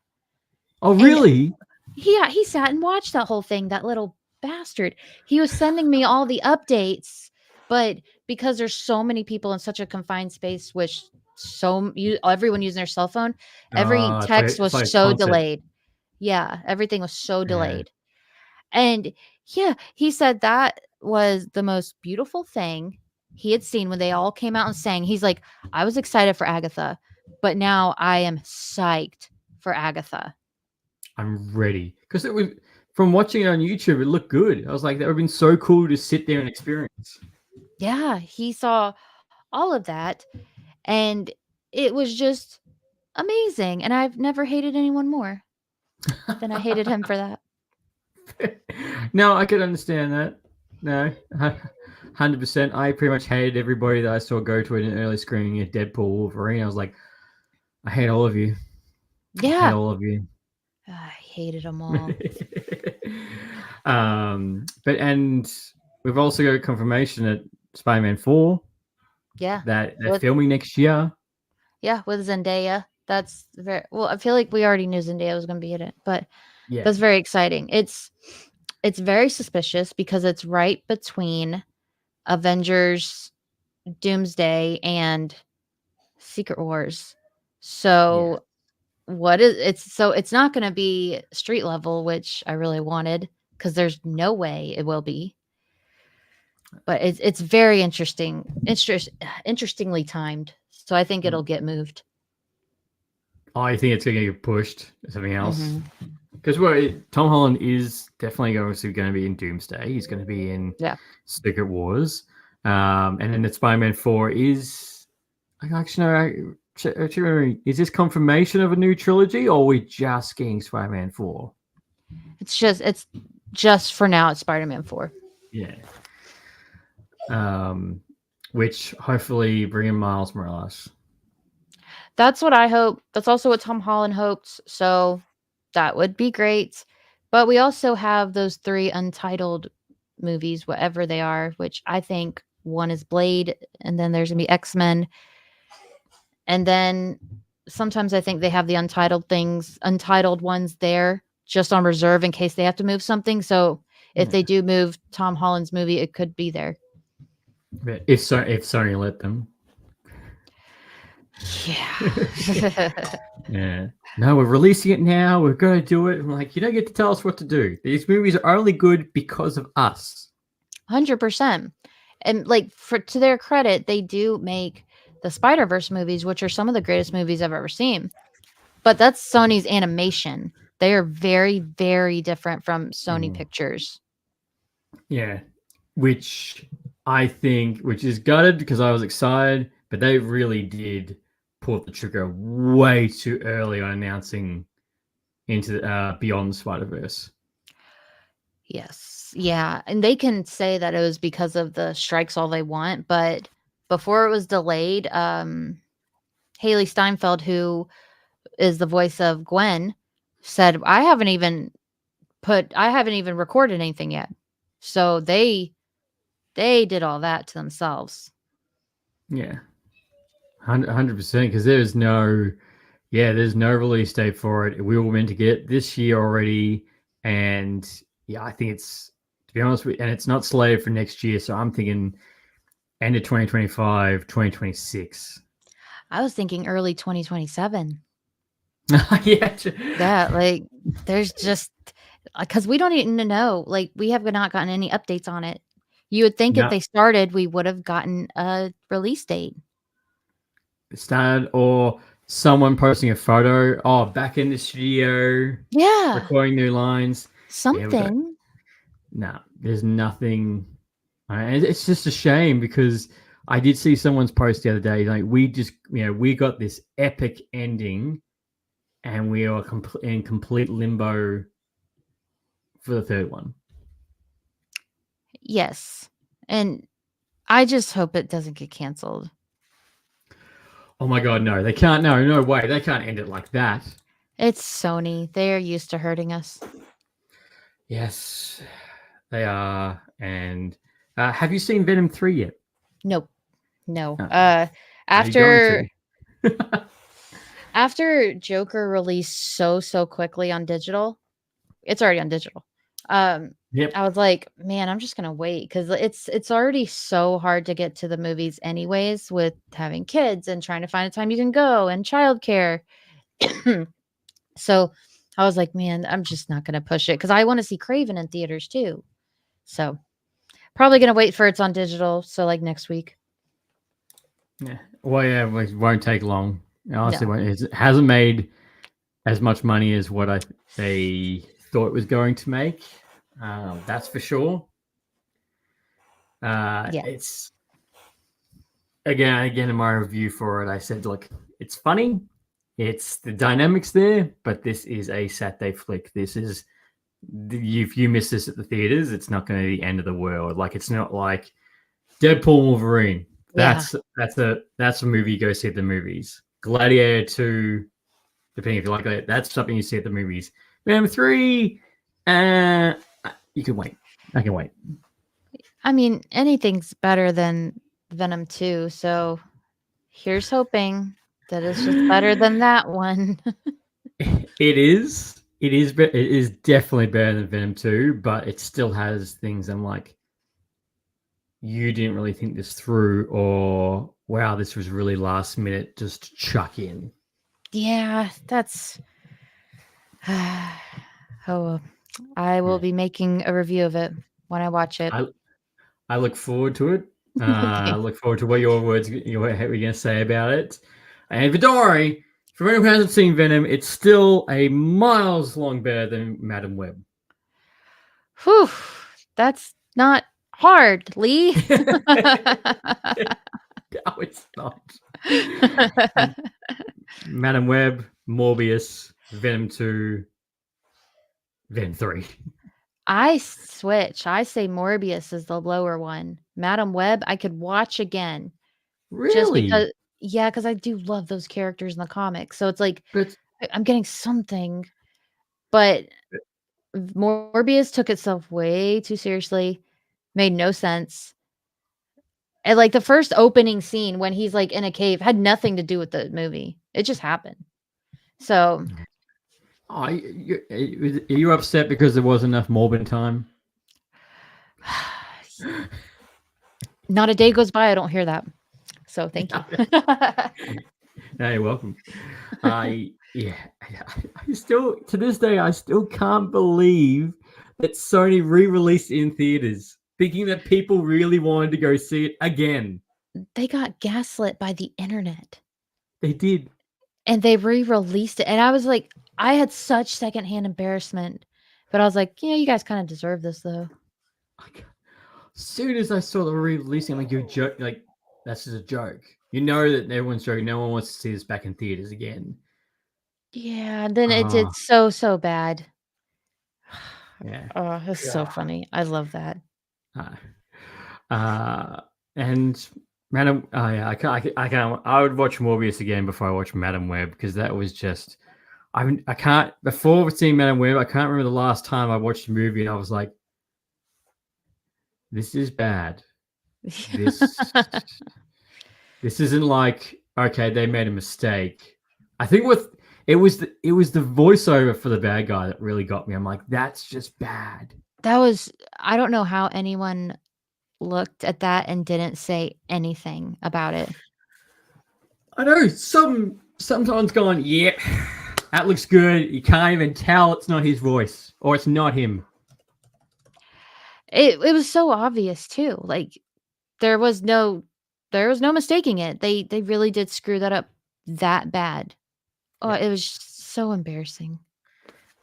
Oh, really? Yeah, he sat and watched that whole thing, that little bastard. He was sending me all the updates, but because there's so many people in such a confined space, which everyone using their cell phone, every text it's like was so concert. delayed. Yeah, everything was so delayed. And yeah, he said that was the most beautiful thing he had seen when they all came out and sang. He's like, I was excited for Agatha, but now I am psyched for Agatha. I'm ready. Because it was, from watching it on YouTube, it looked good. I was like, that would have been so cool to sit there and experience. Yeah, he saw all of that and it was just amazing. And I've never hated anyone more than I hated him for that. No, I could understand that. No, 100%. I pretty much hated everybody that I saw go to an early screening of Deadpool Wolverine. I was like, I hate all of you. Yeah. I hate all of you. I hated them all. And we've also got confirmation that Spider-Man 4. Yeah. That they're filming next year. Yeah, with Zendaya. That's very well. I feel like we already knew Zendaya was going to be in it, but that's very exciting. It's very suspicious because it's right between Avengers, Doomsday, and Secret Wars. So it's not going to be street level, which I really wanted because there's no way it will be. But it's very interestingly timed. So I think it'll get moved. I think it's going to get pushed to something else. Because Tom Holland is definitely going to be in Doomsday. He's going to be in Secret Wars. And then the Spider-Man 4 is... Actually, is this confirmation of a new trilogy, or are we just getting Spider-Man 4? It's just for now, it's Spider-Man 4. Yeah. Which hopefully bring in Miles Morales. That's what I hope. That's also what Tom Holland hoped. So that would be great. But we also have those 3 untitled movies, whatever they are, which I think one is Blade, and then there's going to be X-Men. And then sometimes I think they have the untitled ones there just on reserve in case they have to move something. So if they do move Tom Holland's movie, it could be there. If Sony let them. Yeah. Yeah. No, we're releasing it now. We're going to do it. I'm like, you don't get to tell us what to do. These movies are only good because of us. 100%. And like to their credit, they do make the Spider-Verse movies, which are some of the greatest movies I've ever seen. But that's Sony's animation. They are very, very different from Sony Pictures. Yeah, which which is gutted because I was excited, but they really did pull the trigger way too early on announcing into Beyond the Spider-Verse. Yes. Yeah. And they can say that it was because of the strikes all they want, but before it was delayed, Haley Steinfeld, who is the voice of Gwen, said, I haven't even recorded anything yet. So they did all that to themselves. Yeah, 100%. Because there's no release date for it. We were meant to get this year already, and yeah, I think it's, to be honest with you, and it's not slated for next year. So I'm thinking end of 2025, 2026. I was thinking early 2027. Yeah, Yeah, like there's just because we don't even know. Like we have not gotten any updates on it. You would think if no, they started, we would have gotten a release date. standard or someone posting a photo. Oh, back in the studio, Yeah, recording new lines. Yeah, we got something. no. There's nothing. And it's just a shame because I did see someone's post the other day. Like we got this epic ending, and we are in complete limbo for the third one. Yes, and I just hope it doesn't get canceled. Oh my god, no! They can't. No way! They can't end it like that. It's Sony. They are used to hurting us. Yes, they are. And have you seen Venom 3 yet? Nope. No. Are you going After to? after Joker released so quickly on digital, it's already on digital. Yep. I was like, man, I'm just gonna wait because it's already so hard to get to the movies anyways with having kids and trying to find a time you can go and childcare. So I was like, man, I'm just not gonna push it because I want to see Craven in theaters too. So probably gonna wait for it's on digital. So like next week. Yeah. Well, yeah, it won't take long. Honestly, No. it hasn't made as much money as what they thought it was going to make. That's for sure. Yeah. It's again in my review for it, I said, look, it's funny, it's the dynamics there, but this is a Saturday flick. This is if you miss this at the theaters, it's not going to be the end of the world. Like it's not like Deadpool Wolverine. Yeah. That's a movie you go see at the movies. Gladiator 2, depending if you like it, that's something you see at the movies. Venom 3, you can wait. I can wait. I mean, anything's better than Venom 2. So here's hoping that it's just better than that one. It is. It is definitely better than Venom 2, but it still has things I'm like, you didn't really think this through, or wow, this was really last minute, just chuck in. Yeah, that's. Oh, I will be making a review of it when I watch it. I look forward to it. I Okay. look forward to what you're going to say about it. And but don't worry, for anyone who hasn't seen Venom, it's still a miles long better than Madam Web. Whew, that's not hard, Lee. No, it's not. Madam Web, Morbius, Venom 2, Venom 3. I switch. I say Morbius is the lower one. Madam Web, I could watch again just Really? because. Yeah, because I do love those characters in the comics. So it's like But I'm getting something, but Morbius took itself way too seriously, made no sense. And like the first opening scene when he's like in a cave had nothing to do with the movie. It just happened. So are you upset because there wasn't enough Morbin time? not a day goes by I don't hear that. So thank you. Hey, welcome. I still to this day I still can't believe that Sony re-released it in theaters, thinking that people really wanted to go see it again. They got gaslit by the internet They did. and they re-released it. And I was like, I had such secondhand embarrassment. But I was like, yeah, you guys kind of deserve this though. As soon as I saw the re-releasing, I'm like, you're joke, like that's just a joke. You know that everyone's joking. No one wants to see this back in theaters again. Yeah, then it Ah, did so bad. yeah. Oh, it's so funny. I love that. Uh, and Madam, oh yeah, I can't. I would watch Morbius again before I watch Madam Web because that was just. I can't. Before seeing Madam Web, I can't remember the last time I watched a movie and I was like, "This is bad. This this isn't like okay, they made a mistake." I think it was the voiceover for the bad guy that really got me. I'm like, that's just bad. That was I don't know how anyone looked at that and didn't say anything about it. I know sometimes going, yeah, that looks good. You can't even tell it's not his voice or it's not him. It was so obvious too. Like there was no mistaking it. They really did screw that up that bad. Oh, Yeah. it was so embarrassing.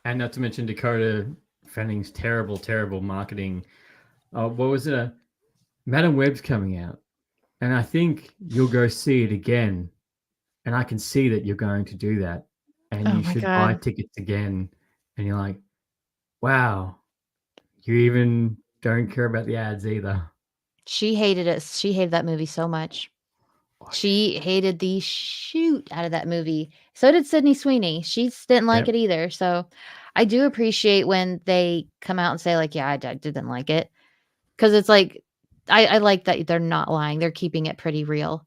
And not to mention Dakota Fanning's terrible marketing. What was it? Madam Web's coming out, and I think you'll go see it again. And I can see that you're going to do that, and Oh you my should buy God. tickets again. And you're like, wow, you even don't care about the ads either. She hated it. She hated that movie so much. She hated the shoot out of that movie. So did Sydney Sweeney. She didn't like Yep. it either. So I do appreciate when they come out and say like, yeah, I didn't like it. Because it's like, I like that they're not lying. They're keeping it pretty real.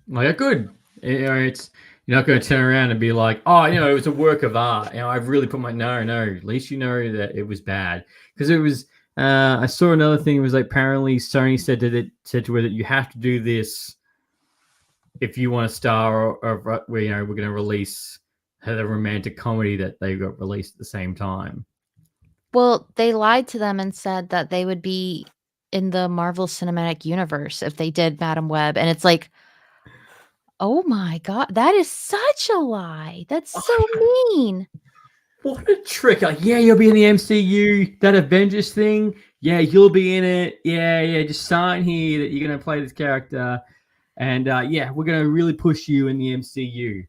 Like, good. It's you're not going to turn around and be like, oh, it was a work of art. I've really put my no. At least you know that it was bad because it was. I saw another thing. It was like apparently Sony said to her that you have to do this if you want to star or we're going to release the romantic comedy that they got released at the same time. Well, they lied to them and said that they would be in the Marvel Cinematic Universe if they did Madam Web. And it's like, oh my God, that is such a lie. That's so mean. What a trick. Like, yeah, you'll be in the MCU, that Avengers thing. Yeah, you'll be in it. Yeah, just sign here that you're going to play this character. And yeah, we're going to really push you in the MCU.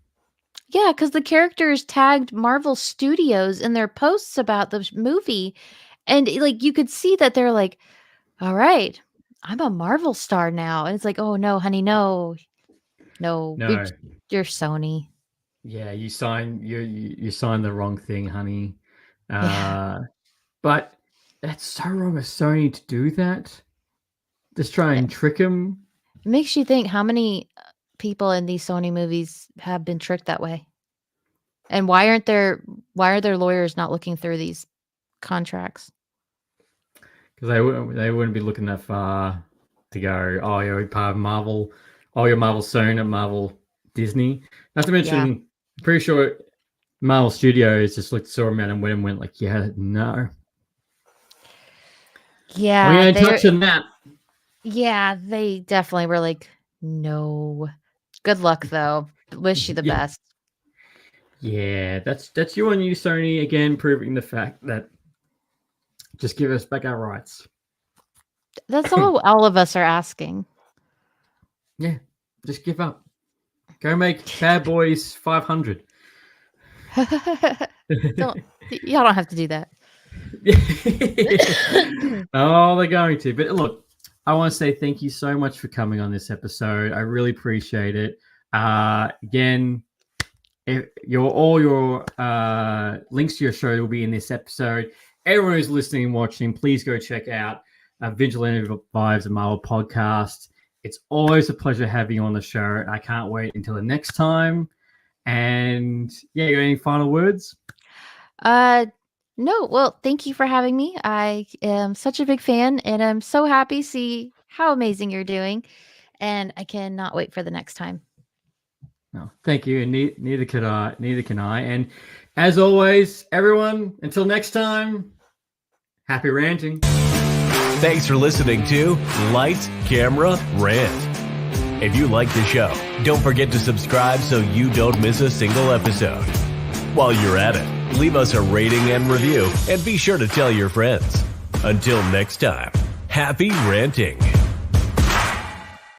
Yeah, because the characters tagged Marvel Studios in their posts about the movie. And like you could see that they're like, all right, I'm a Marvel star now. And it's like, oh no, honey, no. You're Sony. Yeah, you signed the wrong thing, honey. Yeah. But that's so wrong of Sony to do that. Just try and trick him. It makes you think how many people in these Sony movies have been tricked that way. And why are their lawyers not looking through these contracts? Because they wouldn't be looking that far to go, oh, you're part of Marvel. Oh, you're Marvel Sony, Marvel Disney. Not to mention, I'm pretty sure Marvel Studios just saw a man and went like, yeah, no. Yeah. We ain't touching that. Yeah, they definitely were like, no. Good luck, though. Wish you the best. Yeah, that's you on you, Sony, again, proving the fact that just give us back our rights. That's all of us are asking. Yeah, just give up. Go make Bad Boys 500. Y'all don't have to do that. Oh, they're going to. But look, I want to say thank you so much for coming on this episode. I really appreciate it. Again, all your links to your show will be in this episode. Everyone who's listening and watching, please go check out Vigilante Vibes, a Marvel podcast. It's always a pleasure having you on the show. I can't wait until the next time. And yeah, you got any final words? No. Well, thank you for having me. I am such a big fan, and I'm so happy to see how amazing you're doing. And I cannot wait for the next time. No, thank you, and neither can I. And as always, everyone, until next time, happy ranting. Thanks for listening to Lights, Camera, Rant. If you like the show, don't forget to subscribe so you don't miss a single episode. While you're at it, leave us a rating and review, and be sure to tell your friends. Until next time, happy ranting.